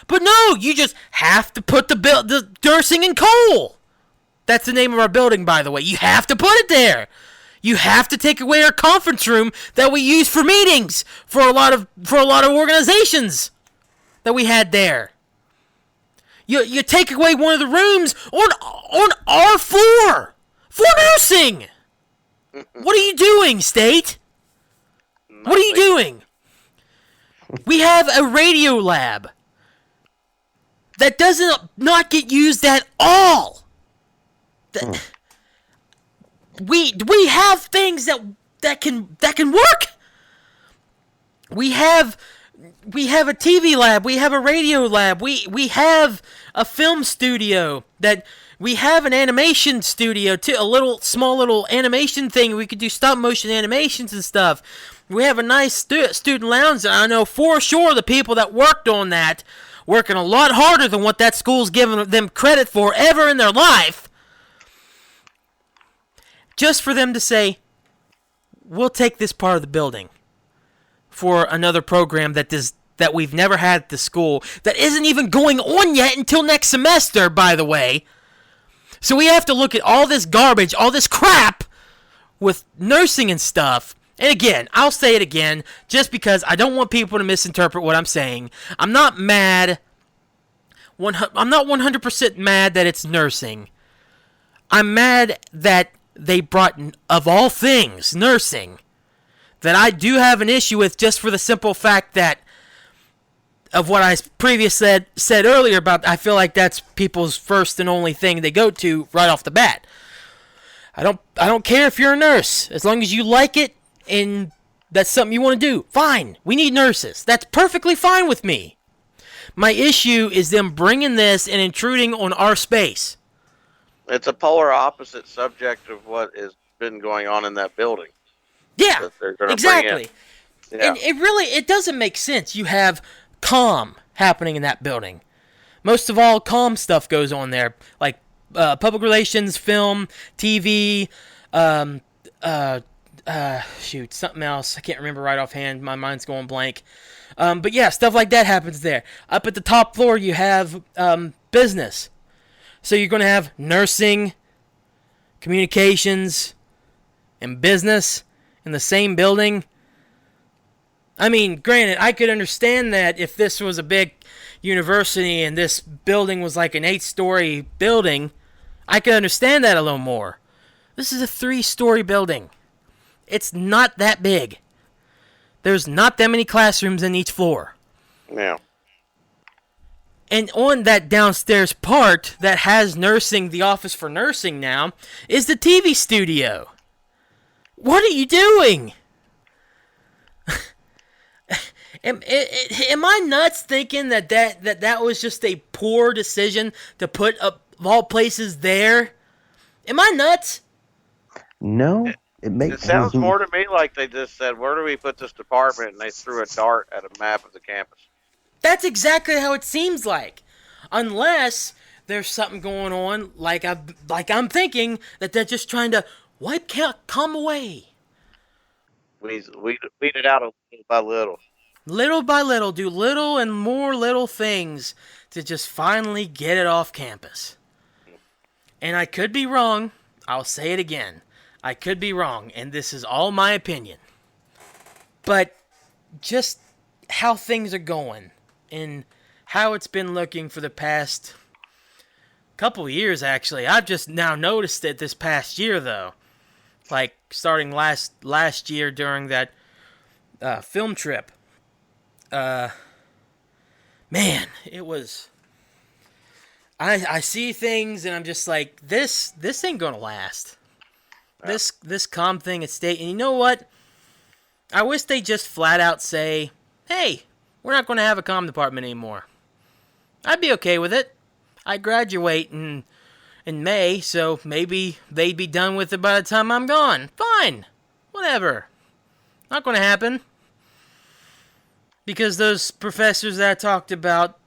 But no, you just have to put the nursing in coal. That's the name of our building, by the way. You have to put it there. You have to take away our conference room that we use for meetings for a lot of organizations that we had there. You take away one of the rooms on our floor for nursing. What are you doing, state? What are you doing? We have a radio lab that doesn't not get used at all. We have things that can work. We have a TV lab. We have a radio lab. We have a film studio. We have an animation studio too. A small little animation thing. We could do stop motion animations and stuff. We have a nice student lounge. I know for sure the people that worked on that working a lot harder than what that school's given them credit for ever in their life. Just for them to say, we'll take this part of the building for another program that we've never had at the school, that isn't even going on yet until next semester, by the way. So we have to look at all this garbage, all this crap with nursing and stuff. And again, I'll say it again, just because I don't want people to misinterpret what I'm saying. I'm not mad. I'm not 100% mad that it's nursing. I'm mad that they brought, of all things, nursing, that I do have an issue with, just for the simple fact that of what I previously said earlier about, I feel like that's people's first and only thing they go to right off the bat. I don't care if you're a nurse, as long as you like it and that's something you want to do. Fine, we need nurses. That's perfectly fine with me. My issue is them bringing this and intruding on our space. It's a polar opposite subject of what has been going on in that building. Yeah, exactly. Yeah. And it doesn't make sense. You have comm happening in that building. Most of all, comm stuff goes on there, like public relations, film, TV, something else. I can't remember right offhand. My mind's going blank. But yeah, stuff like that happens there. Up at the top floor, you have business. So you're going to have nursing, communications, and business in the same building. I mean, granted, I could understand that if this was a big university and this building was like an 8-story building, I could understand that a little more. This is a 3-story building. It's not that big. There's not that many classrooms in each floor. Yeah. And on that downstairs part that has nursing, the office for nursing now, is the TV studio. What are you doing? Am I nuts thinking that was just a poor decision to put up of all places there? Am I nuts? No, it sounds more to me like they just said, "Where do we put this department?" And they threw a dart at a map of the campus. That's exactly how it seems like, unless there's something going on, like I'm thinking that they're just trying to wipe calm away. We beat it out little by little. Little by little, do little and more little things to just finally get it off campus. And I could be wrong. I'll say it again. I could be wrong, and this is all my opinion. But just how things are going and how it's been looking for the past couple years, actually. I've just now noticed it this past year, though. Like, starting last year during that film trip. Man, it was... I see things, and I'm just like, this ain't gonna last. Yeah. This calm thing at state, and you know what? I wish they just flat out say, hey, we're not gonna have a comm department anymore. I'd be okay with it. I graduate in May, so maybe they'd be done with it by the time I'm gone. Fine. Whatever. Not gonna happen. Because those professors that I talked about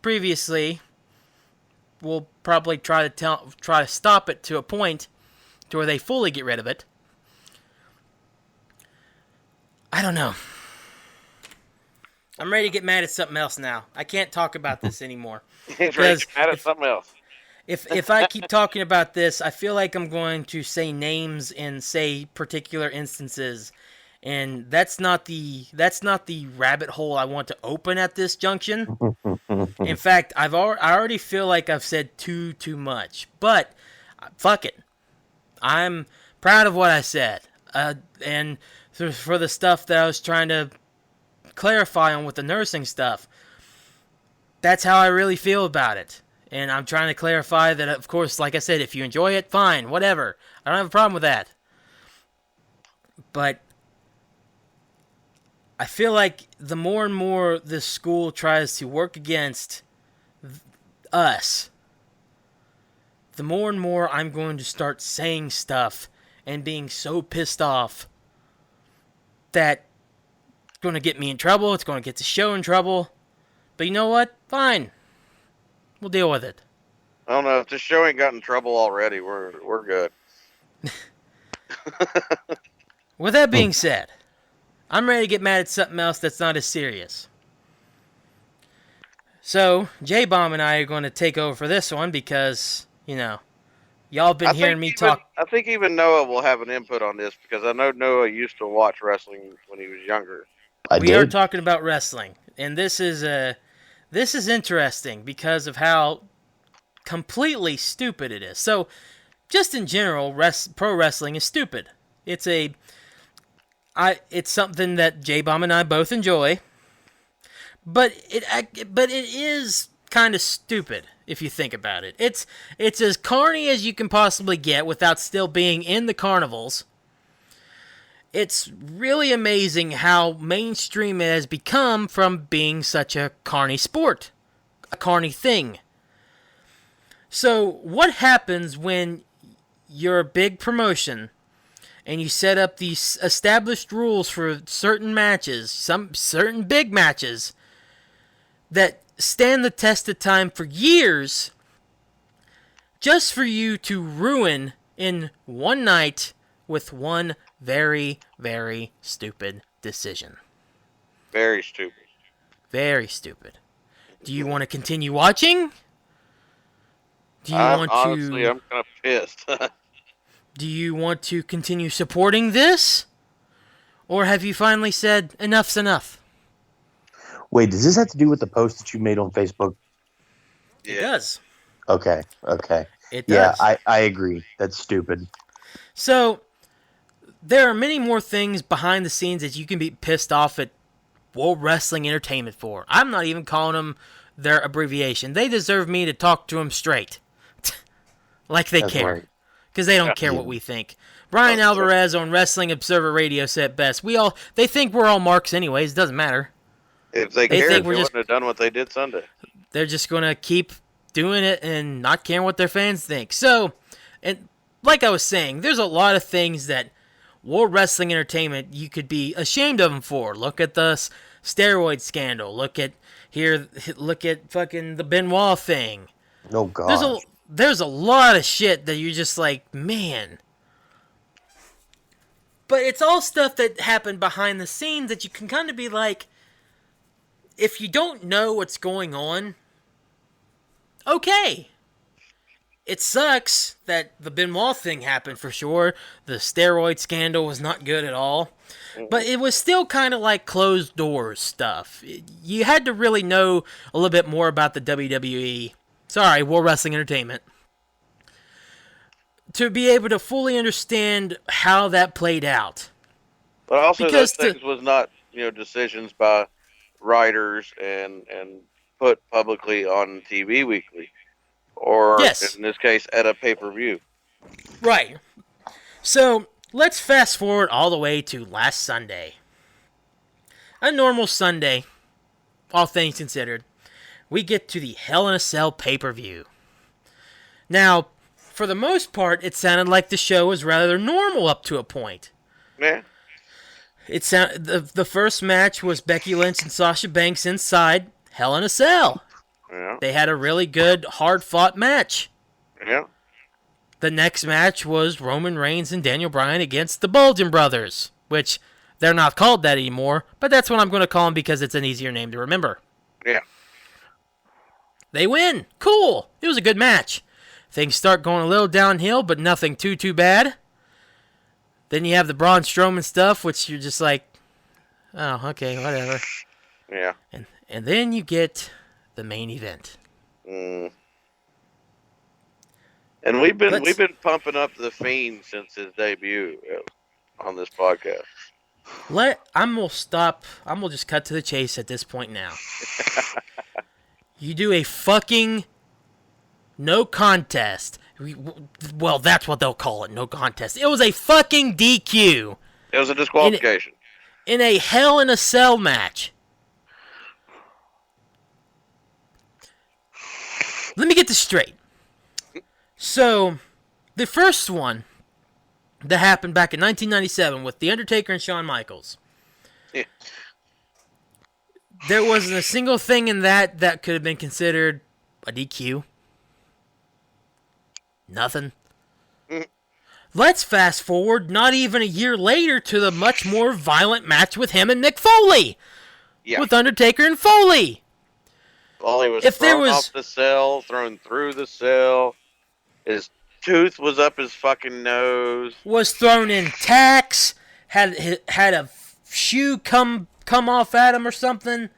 previously will probably try to stop it to a point to where they fully get rid of it. I don't know. I'm ready to get mad at something else now. I can't talk about this anymore. He's ready to get mad at something else. If I keep talking about this, I feel like I'm going to say names and say particular instances. And that's not the rabbit hole I want to open at this junction. In fact, I already feel like I've said too much. But fuck it, I'm proud of what I said. And for the stuff that I was trying to clarify on with the nursing stuff, that's how I really feel about it. And I'm trying to clarify that, of course, like I said, if you enjoy it, fine, whatever. I don't have a problem with that. But I feel like the more and more this school tries to work against us, the more and more I'm going to start saying stuff and being so pissed off that it's going to get me in trouble. It's going to get the show in trouble. But you know what? Fine. We'll deal with it. I don't know. If this show ain't got in trouble already, we're good. With that being said, I'm ready to get mad at something else that's not as serious. So, Jbomb and I are going to take over for this one because, y'all been hearing me talk. I think even Noah will have an input on this because I know Noah used to watch wrestling when he was younger. We are talking about wrestling, and this is interesting because of how completely stupid it is. So, just in general, pro wrestling is stupid. It's something that Jbomb and I both enjoy, but it is kind of stupid if you think about it. It's as carny as you can possibly get without still being in the carnivals. It's really amazing how mainstream it has become from being such a carny sport, a carny thing. So what happens when you're a big promotion and you set up these established rules for certain matches, some certain big matches that stand the test of time for years, just for you to ruin in one night with one very, very stupid decision. Very stupid. Very stupid. Do you want to continue watching? Honestly, I'm kind of pissed. Do you want to continue supporting this? Or have you finally said, enough's enough? Wait, does this have to do with the post that you made on Facebook? Yeah. It does. Okay. It does. Yeah, I agree. That's stupid. So, there are many more things behind the scenes that you can be pissed off at World Wrestling Entertainment for. I'm not even calling them their abbreviation. They deserve me to talk to them straight. Like they care. Because they don't care what we think. Brian Alvarez on Wrestling Observer Radio said best. They think we're all marks anyways. It doesn't matter. If they cared, they wouldn't have done what they did Sunday. They're just going to keep doing it and not caring what their fans think. So, and like I was saying, there's a lot of things that World Wrestling Entertainment you could be ashamed of them for. Look at the steroid scandal. Look at fucking the Benoit thing. Oh, God. There's a lot of shit that you're just like, man. But it's all stuff that happened behind the scenes that you can kind of be like, if you don't know what's going on, okay. It sucks that the Benoit thing happened for sure. The steroid scandal was not good at all. But it was still kind of like closed doors stuff. You had to really know a little bit more about the WWE. Sorry, World Wrestling Entertainment. To be able to fully understand how that played out. But also those things was not, decisions by writers and put publicly on TV weekly. Or, in this case, at a pay-per-view. Right. So, let's fast forward all the way to last Sunday. A normal Sunday, all things considered. We get to the Hell in a Cell pay-per-view. Now, for the most part, it sounded like the show was rather normal up to a point. Yeah. The first match was Becky Lynch and Sasha Banks inside Hell in a Cell. Yeah. They had a really good, hard-fought match. Yeah. The next match was Roman Reigns and Daniel Bryan against the Bulgin Brothers, which they're not called that anymore, but that's what I'm going to call them because it's an easier name to remember. Yeah. They win. Cool. It was a good match. Things start going a little downhill, but nothing too bad. Then you have the Braun Strowman stuff, which you're just like, oh, okay, whatever. Yeah. And then you get the main event. And we've been pumping up the Fiend since his debut on this podcast. I'm gonna stop. I'm gonna just cut to the chase at this point now. You do a fucking no contest. Well, that's what they'll call it, no contest. It was a fucking DQ. It was a disqualification. In a Hell in a Cell match. Let me get this straight. So, the first one that happened back in 1997 with The Undertaker and Shawn Michaels. Yeah. There wasn't a single thing in that could have been considered a DQ. Nothing. Let's fast forward not even a year later to the much more violent match with him and Mick Foley. Yeah. With Undertaker and Foley. Foley was thrown off the cell, thrown through the cell. His tooth was up his fucking nose. Was thrown in tacks. Had a shoe come off at him or something.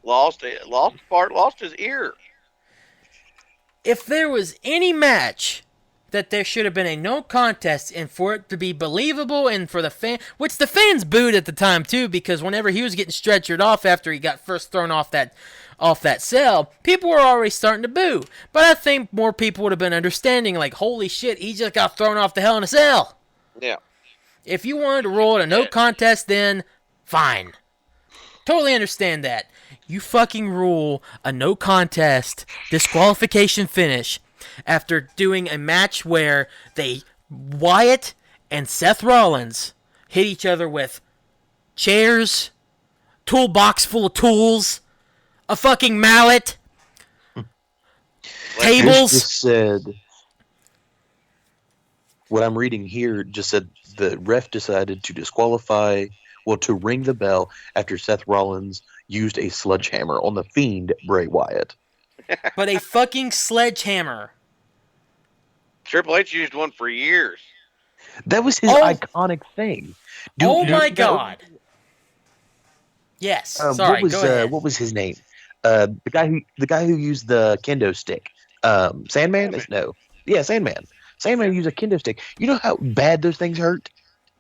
Lost his ear. If there was any match that there should have been a no contest and for it to be believable and for the fan, which the fans booed at the time too, because whenever he was getting stretchered off after he got first thrown off that cell, people were already starting to boo. But I think more people would have been understanding, like, holy shit, he just got thrown off the Hell in a Cell. Yeah. If you wanted to roll it a no contest, then fine. Totally understand that. You fucking rule a no contest disqualification finish after doing a match where Wyatt and Seth Rollins hit each other with chairs, toolbox full of tools, a fucking mallet, tables. Just said what I'm reading here just said the ref decided to to ring the bell after Seth Rollins used a sledgehammer on the Fiend, Bray Wyatt. But a fucking sledgehammer. Triple H used one for years. That was his iconic thing. My God. Yes. Sorry, go ahead. What was his name? The guy who used the kendo stick. Sandman? No. Yeah, Sandman. Sandman used a kendo stick. You know how bad those things hurt?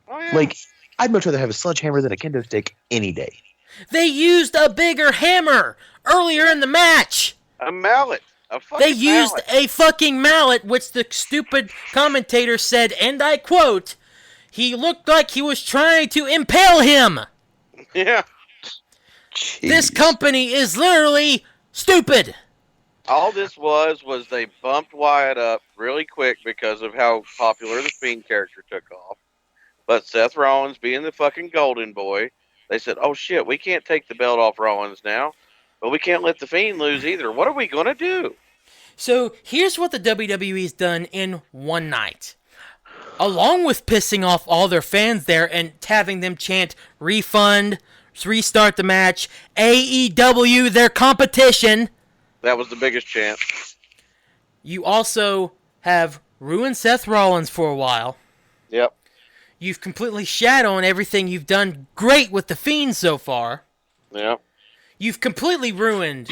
Oh, yeah. Like, I'd much rather have a sledgehammer than a kendo stick any day. They used a bigger hammer earlier in the match. A mallet. They used a fucking mallet, which the stupid commentator said, and I quote, he looked like he was trying to impale him. Yeah. Jeez. This company is literally stupid. All this was they bumped Wyatt up really quick because of how popular the Fiend character took off. But Seth Rollins, being the fucking golden boy, they said, oh shit, we can't take the belt off Rollins now, but we can't let the Fiend lose either. What are we going to do? So here's what the WWE's done in one night. Along with pissing off all their fans there and having them chant refund, restart the match, AEW, their competition. That was the biggest chant. You also have ruined Seth Rollins for a while. Yep. You've completely shat on everything you've done great with the Fiend so far. Yep. You've completely ruined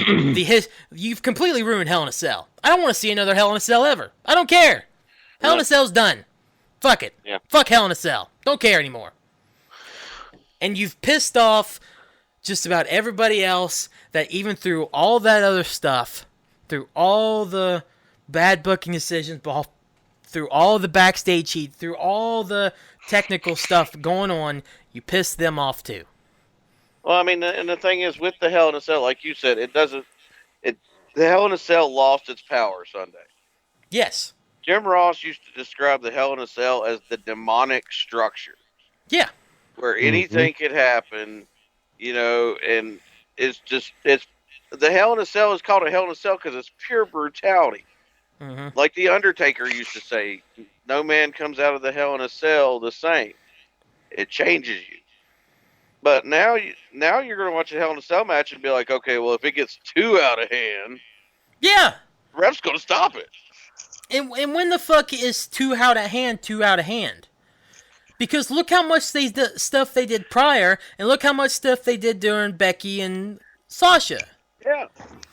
You've completely ruined Hell in a Cell. I don't want to see another Hell in a Cell ever. I don't care. Hell in a Cell's done. Fuck it. Yeah. Fuck Hell in a Cell. Don't care anymore. And you've pissed off just about everybody else that even through all that other stuff, through all the bad booking decisions, through all the backstage heat, through all the technical stuff going on, you pissed them off too. Well, I mean, and the thing is, with the Hell in a Cell, like you said, the Hell in a Cell lost its power Sunday. Yes. Jim Ross used to describe the Hell in a Cell as the demonic structure. Yeah. Where anything could happen, and it's the Hell in a Cell is called a Hell in a Cell because it's pure brutality. Mm-hmm. Like the Undertaker used to say, no man comes out of the Hell in a Cell the same. It changes you. But now you're going to watch a Hell in a Cell match and be like, okay, well, if it gets too out of hand, yeah, the ref's going to stop it. And when the fuck is too out of hand? Because look how much stuff they did prior, and look how much stuff they did during Becky and Sasha. Yeah.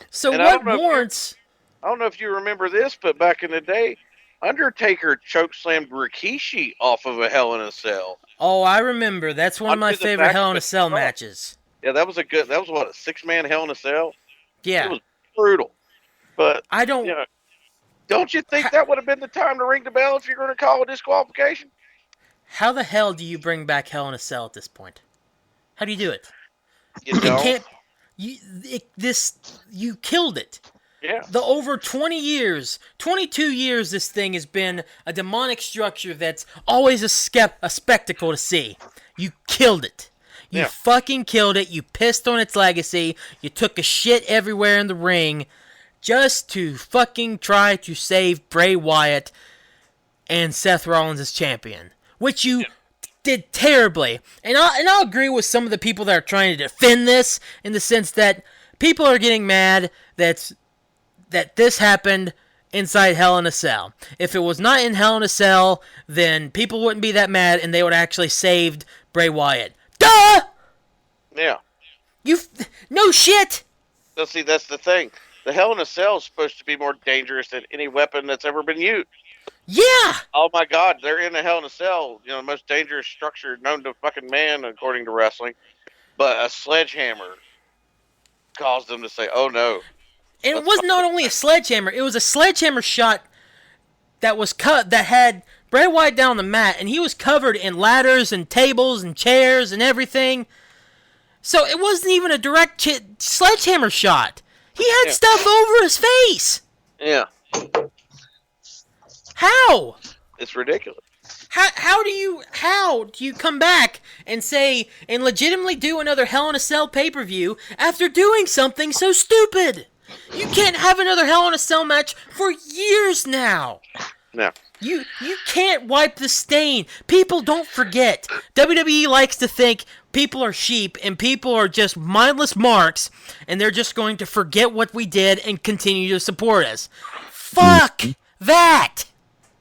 So and what warrants... I don't know if you remember this, but back in the day, Undertaker chokeslammed Rikishi off of a Hell in a Cell. Oh, I remember. That's one of my favorite Hell in a Cell matches. Yeah, that was a 6-man Hell in a Cell? Yeah. It was brutal. But I don't... don't you think that would have been the time to ring the bell if you're going to call a disqualification? How the hell do you bring back Hell in a Cell at this point? How do you do it? You don't. You killed it. Yeah. The over 22 years this thing has been a demonic structure that's always a spectacle to see. You killed it. You fucking killed it. You pissed on its legacy. You took a shit everywhere in the ring just to fucking try to save Bray Wyatt and Seth Rollins as champion. Which you did terribly. And I'll agree with some of the people that are trying to defend this in the sense that people are getting mad that this happened inside Hell in a Cell. If it was not in Hell in a Cell, then people wouldn't be that mad and they would actually saved Bray Wyatt. Duh! Yeah. No shit! Now, see, that's the thing. The Hell in a Cell is supposed to be more dangerous than any weapon that's ever been used. Yeah! Oh my God, they're in a Hell in a Cell, the most dangerous structure known to fucking man, according to wrestling. But a sledgehammer caused them to say, oh no. And it wasn't not only a sledgehammer, it was a sledgehammer shot that was that had Bray Wyatt down on the mat, and he was covered in ladders and tables and chairs and everything. So it wasn't even a direct sledgehammer shot. He had stuff over his face. Yeah. How? It's ridiculous. How do you come back and say and legitimately do another Hell in a Cell pay-per-view after doing something so stupid? You can't have another Hell in a Cell match for years now. No. You can't wipe the stain. People don't forget. WWE likes to think people are sheep and people are just mindless marks and they're just going to forget what we did and continue to support us. Fuck that!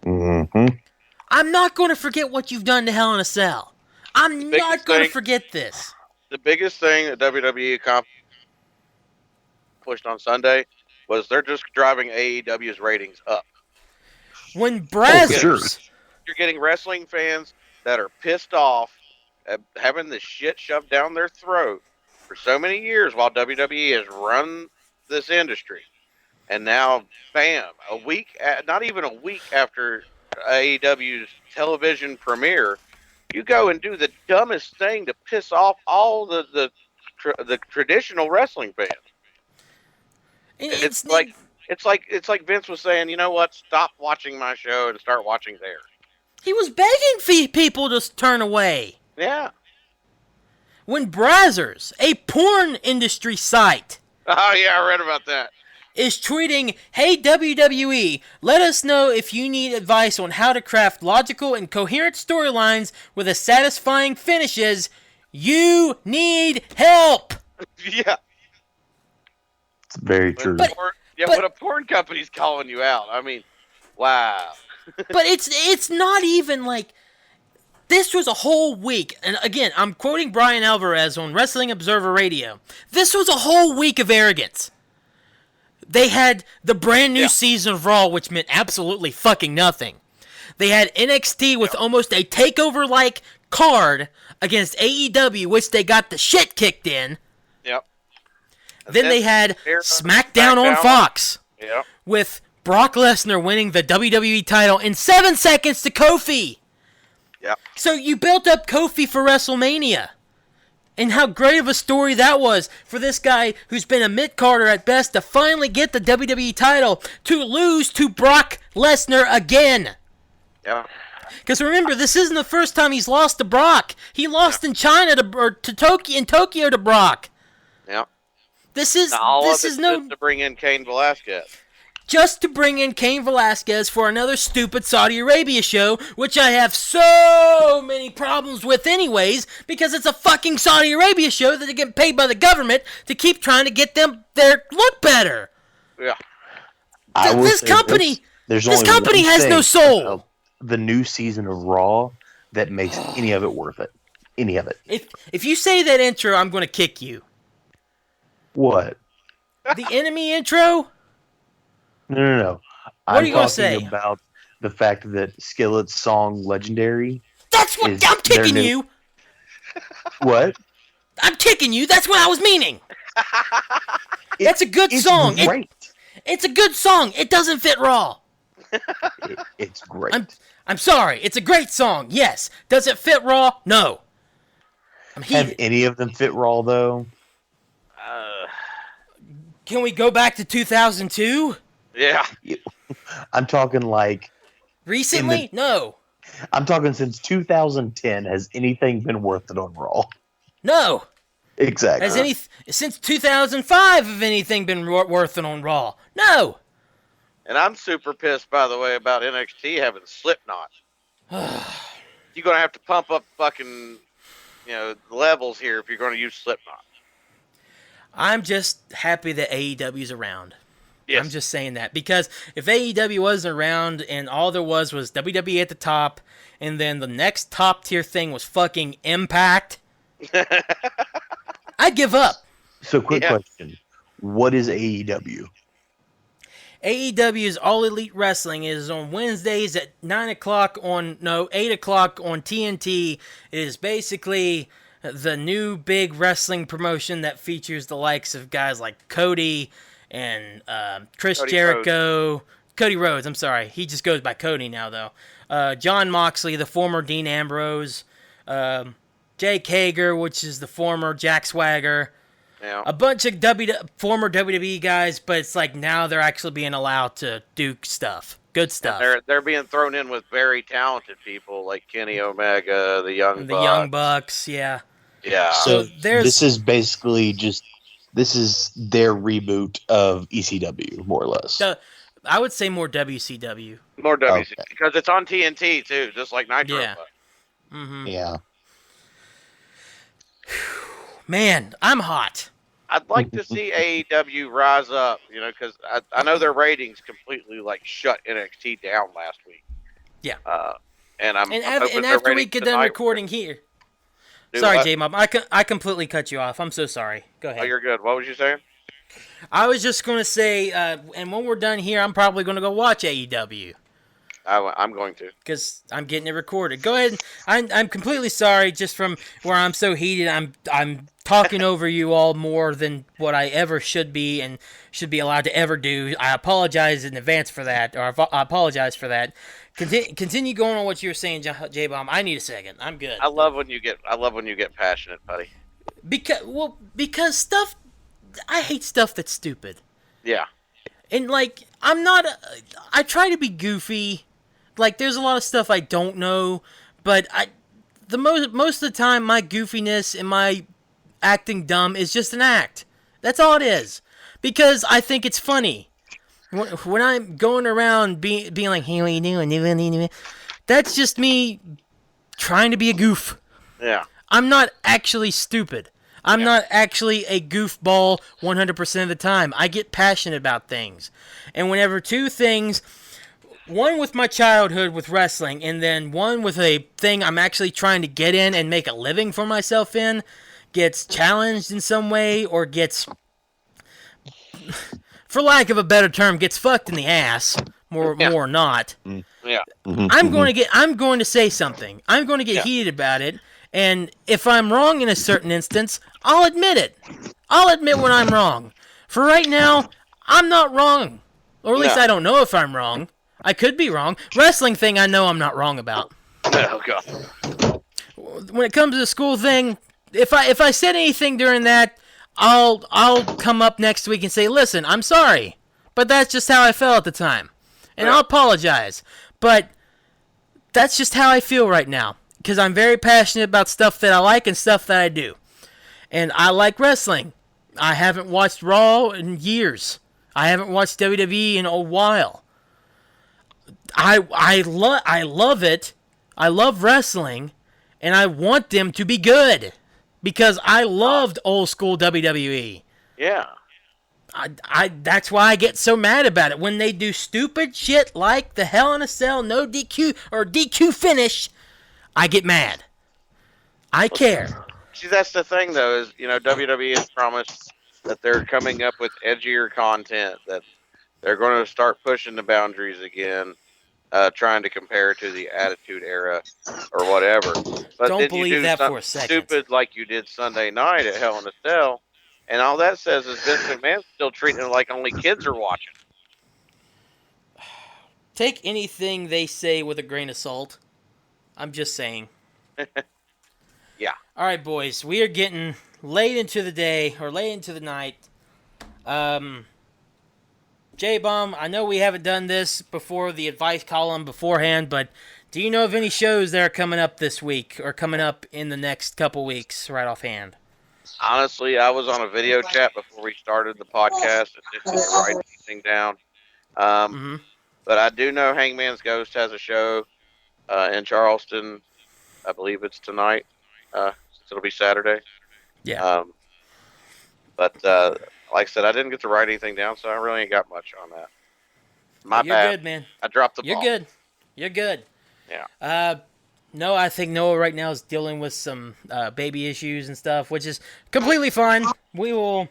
Mm-hmm. I'm not going to forget what you've done to Hell in a Cell. I'm not going to forget this. The biggest thing that WWE accomplished on Sunday was they're just driving AEW's ratings up. When Brazzers... sure. You're getting wrestling fans that are pissed off at having this shit shoved down their throat for so many years while WWE has run this industry. And now, bam, not even a week after AEW's television premiere, you go and do the dumbest thing to piss off all the traditional wrestling fans. It's like Vince was saying, you know what? Stop watching my show and start watching theirs. He was begging people to turn away. Yeah. When Brazzers, a porn industry site, Oh yeah, I read about that. is tweeting, "Hey WWE, let us know if you need advice on how to craft logical and coherent storylines with a satisfying finishes. You need help." Yeah. It's very true. But a porn company's calling you out. I mean, wow. But it's not even like... This was a whole week, and again, I'm quoting Brian Alvarez on Wrestling Observer Radio. This was a whole week of arrogance. They had the brand new season of Raw, which meant absolutely fucking nothing. They had NXT with almost a takeover-like card against AEW, which they got the shit kicked in. Yep. Then they had SmackDown on Fox. Yep. With Brock Lesnar winning the WWE title in 7 seconds to Kofi. Yep. So you built up Kofi for WrestleMania. And how great of a story that was for this guy who's been a mid-carder at best to finally get the WWE title to lose to Brock Lesnar again. Yeah. Because remember, this isn't the first time he's lost to Brock. He lost in China to Tokyo to Brock. Yeah. This is just to bring in Cain Velasquez. Just to bring in Cain Velasquez for another stupid Saudi Arabia show, which I have so many problems with anyways, because it's a fucking Saudi Arabia show that they get paid by the government to keep trying to get them their look better. Yeah. This company has no soul. The new season of Raw that makes any of it worth it. Any of it. If you say that intro, I'm going to kick you. What? The enemy intro? No. What are you going to say? I'm talking about the fact that Skillet's song Legendary. That's what I'm kicking you. What? I'm kicking you. That's what I was meaning. That's a good song. Great. It's a good song. It doesn't fit Raw. It's great. I'm sorry. It's a great song. Yes. Does it fit Raw? No. Have any of them fit Raw though? Can we go back to 2002? Yeah. I'm talking like... Recently? No. I'm talking since 2010. Has anything been worth it on Raw? No. Exactly. Since 2005 have anything been worth it on Raw? No. And I'm super pissed, by the way, about NXT having Slipknot. You're going to have to pump up fucking, levels here if you're going to use Slipknot. I'm just happy that AEW's around. Yes. I'm just saying that. Because if AEW wasn't around and all there was WWE at the top, and then the next top tier thing was fucking Impact, I'd give up. So quick question. What is AEW? AEW's All Elite Wrestling is on Wednesdays at 8 o'clock on TNT. It is basically the new big wrestling promotion that features the likes of guys like Cody and Chris Jericho. Cody Rhodes, I'm sorry. He just goes by Cody now, though. John Moxley, the former Dean Ambrose. Jake Hager, which is the former Jack Swagger. Yeah. A bunch of former WWE guys, but it's like now they're actually being allowed to do stuff. Good stuff. And they're being thrown in with very talented people like Kenny Omega, the Young Bucks, yeah. Yeah. So this is basically this is their reboot of ECW, more or less. I would say more WCW. More WCW because it's on TNT too, just like Nitro. Yeah. Mm-hmm. Yeah. Man, I'm hot. I'd like to see AEW rise up, because I know their ratings completely shut NXT down last week. Yeah. And after we get done recording here. Sorry, Jbomb. I completely cut you off. I'm so sorry. Go ahead. Oh, you're good. What was you saying? I was just going to say, and when we're done here, I'm probably going to go watch AEW. I'm going to. Because I'm getting it recorded. Go ahead. I'm completely sorry just from where I'm so heated. I'm talking over you all more than what I ever should be and should be allowed to ever do. I apologize in advance for that, or I apologize for that. Continue going on what you were saying, Jbomb. I need a second. I'm good. I love when you get passionate, Puddy. Because stuff, I hate stuff that's stupid. Yeah. And I try to be goofy. There's a lot of stuff I don't know, but most of the time my goofiness and my acting dumb is just an act. That's all it is. Because I think it's funny. When I'm going around being like, hey, what are you doing? That's just me trying to be a goof. Yeah. I'm not actually stupid. I'm not actually a goofball 100% of the time. I get passionate about things. And whenever two things, one with my childhood with wrestling, and then one with a thing I'm actually trying to get in and make a living for myself in, gets challenged in some way, or gets, for lack of a better term, gets fucked in the ass, more or not. Yeah. I'm going to say something. I'm going to get heated about it. And if I'm wrong in a certain instance, I'll admit it. I'll admit when I'm wrong. For right now, I'm not wrong. Or at least I don't know if I'm wrong. I could be wrong. Wrestling thing I know I'm not wrong about. Oh, God. When it comes to the school thing, if I said anything during that, I'll come up next week and say, listen, I'm sorry. But that's just how I felt at the time. And I'll apologize. But that's just how I feel right now. Because I'm very passionate about stuff that I like and stuff that I do. And I like wrestling. I haven't watched Raw in years. I haven't watched WWE in a while. I love it. I love wrestling. And I want them to be good. Because I loved old school WWE. Yeah. That's why I get so mad about it. When they do stupid shit like the Hell in a Cell, no DQ, or DQ finish, I get mad. I care. See, that's the thing, though, is, WWE has promised that they're coming up with edgier content, that they're going to start pushing the boundaries again, trying to compare to the Attitude Era or whatever. But don't believe that for a second. Stupid like you did Sunday night at Hell in a Cell, and all that says is Vince McMahon's still treating it like only kids are watching. Take anything they say with a grain of salt. I'm just saying. Yeah. All right, boys. We are getting late into the day, or late into the night. Jbomb, I know we haven't done this before the advice column beforehand, but do you know of any shows that are coming up this week, or coming up in the next couple weeks, right offhand? Honestly, I was on a video chat before we started the podcast and didn't write anything down. But I do know Hangman's Ghost has a show in Charleston. I believe it's tonight. It'll be Saturday. Yeah. But like I said, I didn't get to write anything down, so I really ain't got much on that. You're bad. Good, man. I dropped the ball. You're good. Yeah. No, I think Noah right now is dealing with some baby issues and stuff, which is completely fine. We will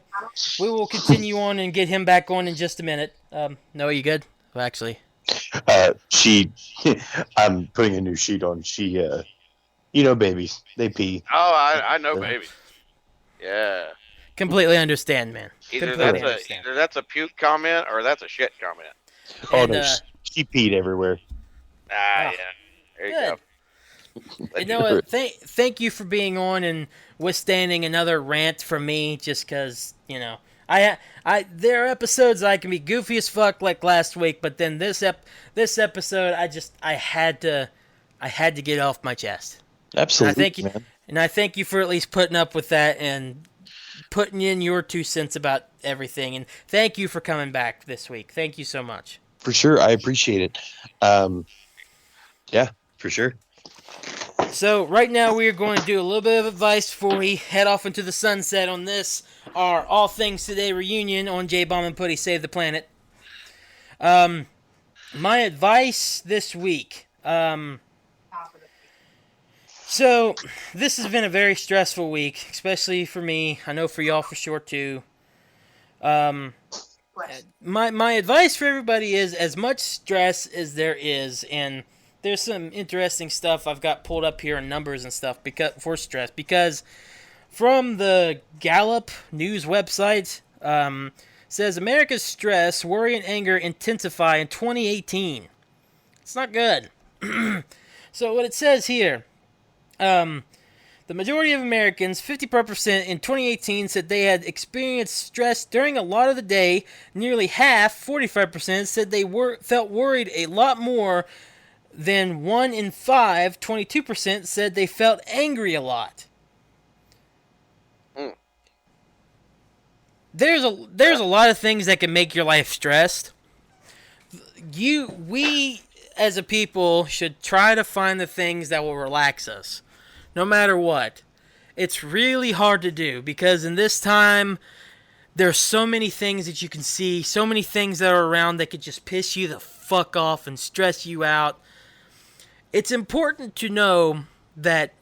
continue on and get him back on in just a minute. Noah, you good? Well, actually. I'm putting a new sheet on. Babies, they pee. Oh, I know babies. Yeah. Completely understand, man. Either that's a puke comment or that's a shit comment. Oh, no, she peed everywhere. Yeah. There you go. And Noah, thank you for being on and withstanding another rant from me, just because, there are episodes I can be goofy as fuck like last week, but then this episode I had to get off my chest. Absolutely. And I thank you for at least putting up with that and putting in your 2 cents about everything. And thank you for coming back this week. Thank you so much. For sure. I appreciate it. Yeah, for sure. So right now we are going to do a little bit of advice before we head off into the sunset on this, our All Things Today reunion on Jbomb and Puddy Save the Planet. My advice this week. So this has been a very stressful week, especially for me. I know for y'all for sure too. My advice for everybody is as much stress as there is, and there's some interesting stuff I've got pulled up here in numbers and stuff for stress, because from the Gallup news website, says America's stress, worry, and anger intensify in 2018. It's not good. So what it says here, the majority of Americans, 54% in 2018, said they had experienced stress during a lot of the day. Nearly half, 45%, said they felt worried a lot more than 1 in 5, 22%, said they felt angry a lot. There's a lot of things that can make your life stressed. We as a people should try to find the things that will relax us, no matter what. It's really hard to do because in this time, there's so many things that you can see, so many things that are around that could just piss you the fuck off and stress you out. It's important to know that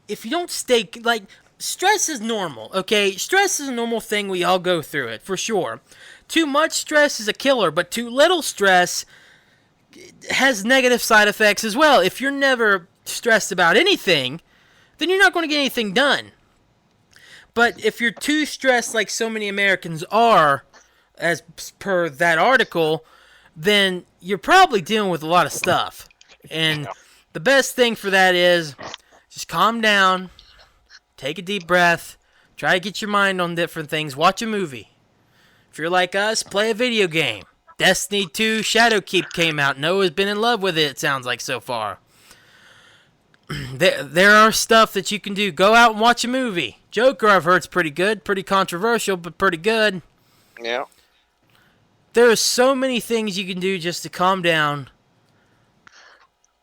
if you don't stay, like, stress is normal, okay? Stress is a normal thing. We all go through it, for sure. Too much stress is a killer, but too little stress has negative side effects as well. If you're never stressed about anything, then you're not going to get anything done. But if you're too stressed like so many Americans are, as per that article, then you're probably dealing with a lot of stuff. And the best thing for that is just calm down, take a deep breath, try to get your mind on different things, watch a movie. If you're like us, play a video game. Destiny 2 Shadowkeep came out. Noah's been in love with it sounds like so far. There are stuff that you can do. Go out and watch a movie. Joker, I've heard, is pretty good. Pretty controversial, but pretty good. Yeah. There are so many things you can do just to calm down.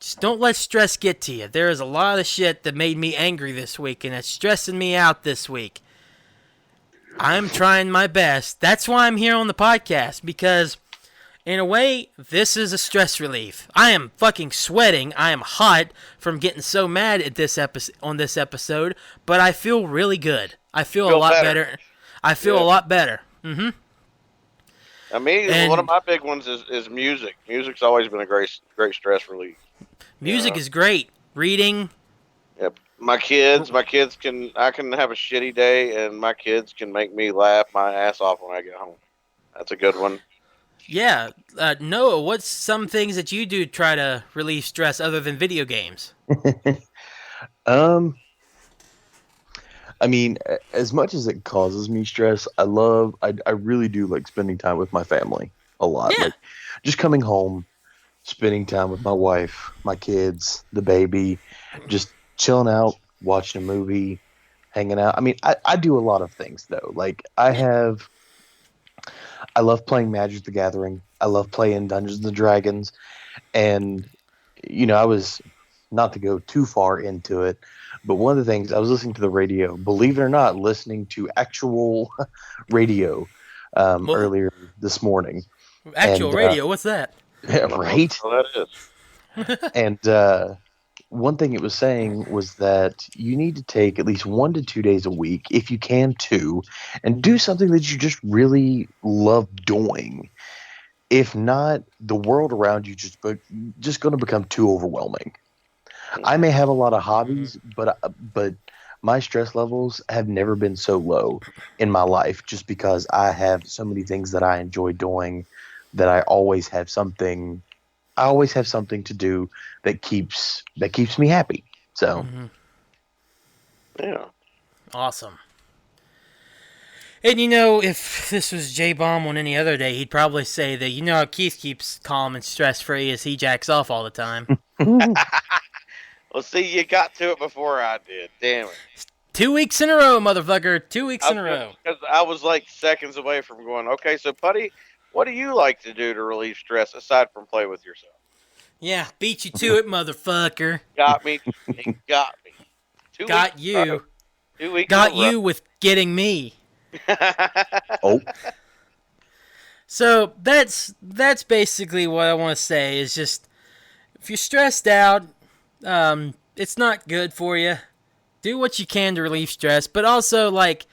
Just don't let stress get to you. There is a lot of shit that made me angry this week, and it's stressing me out this week. I'm trying my best. That's why I'm here on the podcast, because in a way, this is a stress relief. I am fucking sweating. I am hot from getting so mad at this on this episode, but I feel really good. I feel a lot better. I feel a lot better. Mm-hmm. I mean, one of my big ones is music. Music's always been a great stress relief. Music is great. Reading. Yep. I can have a shitty day, and my kids can make me laugh my ass off when I get home. That's a good one. Yeah. Noah, what's some things that you do to try to relieve stress other than video games? I mean, as much as it causes me stress, I really do like spending time with my family a lot. Yeah. Like just coming home, spending time with my wife, my kids, the baby, just chilling out, watching a movie, hanging out. I mean, I do a lot of things though. Like I love playing Magic the Gathering. I love playing Dungeons and Dragons. And, I was, not to go too far into it, but one of the things, I was listening to the radio, believe it or not, listening to actual radio earlier this morning. Actual radio? What's that? Yeah, right? Well, that is. And one thing it was saying was that you need to take at least 1 to 2 days a week, if you can 2, and do something that you just really love doing. If not, the world around you just going to become too overwhelming. I may have a lot of hobbies, but my stress levels have never been so low in my life, just because I have so many things that I enjoy doing, that I always have something to do that keeps me happy. So, yeah, awesome. And if this was Jbomb on any other day, he'd probably say that how Keith keeps calm and stress free as he jacks off all the time. Well, see, you got to it before I did. Damn it. 2 weeks in a row, motherfucker. 2 weeks in a row. Because I was like seconds away from going, okay, so Puddy, what do you like to do to relieve stress aside from play with yourself? Yeah, beat you to it, motherfucker. Got me. He got me. 2 weeks. Got you. 2 weeks Got in a row. you with getting me. Oh. So that's basically what I want to say. Is just if you're stressed out, it's not good for you. Do what you can to relieve stress, but also like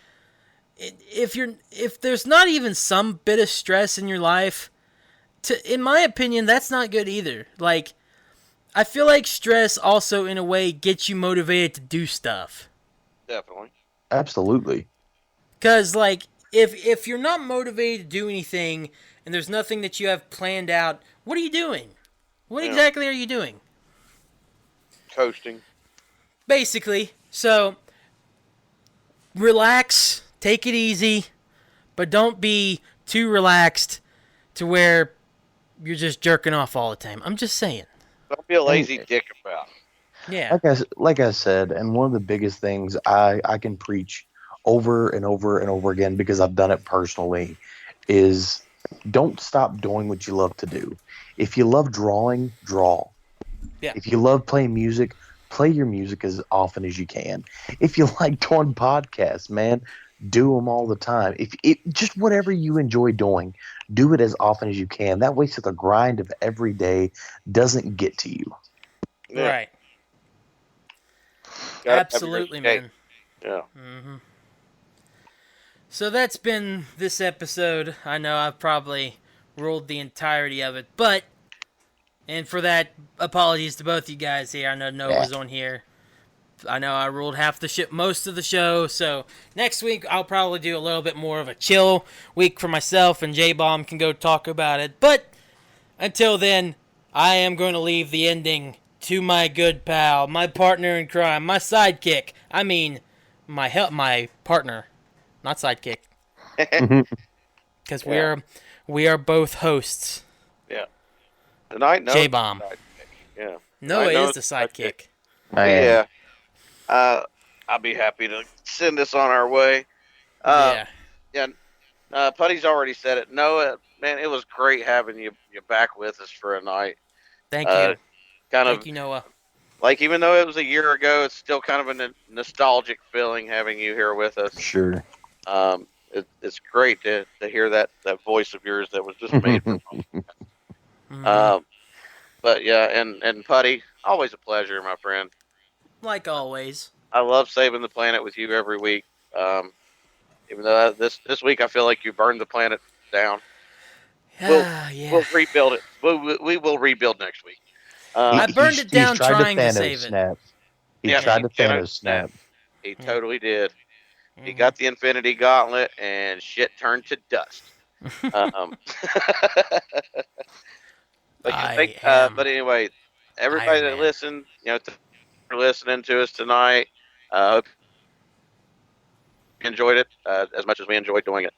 if there's not even some bit of stress in your life, in my opinion, that's not good either. Like I feel like stress also in a way gets you motivated to do stuff. Definitely. Absolutely. Cause like if you're not motivated to do anything and there's nothing that you have planned out, what are you doing? What exactly are you doing? Coasting. Basically. So relax, take it easy, but don't be too relaxed to where you're just jerking off all the time. I'm just saying. Don't be a lazy dick about it. Yeah. Like I said, and one of the biggest things I can preach over and over and over again because I've done it personally is don't stop doing what you love to do. If you love drawing, draw. Yeah. If you love playing music, play your music as often as you can. If you like doing podcasts, man, do them all the time. If it just whatever you enjoy doing, do it as often as you can. That way, so the grind of every day doesn't get to you. Yeah. Right. Absolutely, man. Yeah. Mm-hmm. So that's been this episode. I know I've probably ruled the entirety of it, but and for that, apologies to both you guys here. I know Noah was on here. I know I ruled most of the show. So next week I'll probably do a little bit more of a chill week for myself, and Jbomb can go talk about it. But until then, I am going to leave the ending to my good pal, my partner in crime, my sidekick. I mean, my partner, not sidekick, because we are both hosts. Yeah. Tonight, no. Jbomb. Yeah. Noah is the sidekick. Yeah. I'll be happy to send this on our way. Yeah. Puddy's already said it. Noah, man, it was great having you back with us for a night. Thank you. Thank you, Noah. Like, even though it was a year ago, it's still kind of a nostalgic feeling having you here with us. Sure. It's great to hear that voice of yours that was just made for But yeah, and Puddy, always a pleasure, my friend. Like always. I love saving the planet with you every week. Even though this week I feel like you burned the planet down. We'll rebuild it. We will rebuild next week. I burned it down trying to save it. He tried to Thanos snap. He totally did. He got the Infinity Gauntlet and shit turned to dust. But anyway, everybody that listened, for listening to us tonight. Hope you enjoyed it as much as we enjoyed doing it.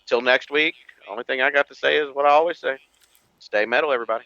Till next week, only thing I got to say is what I always say. Stay metal, everybody.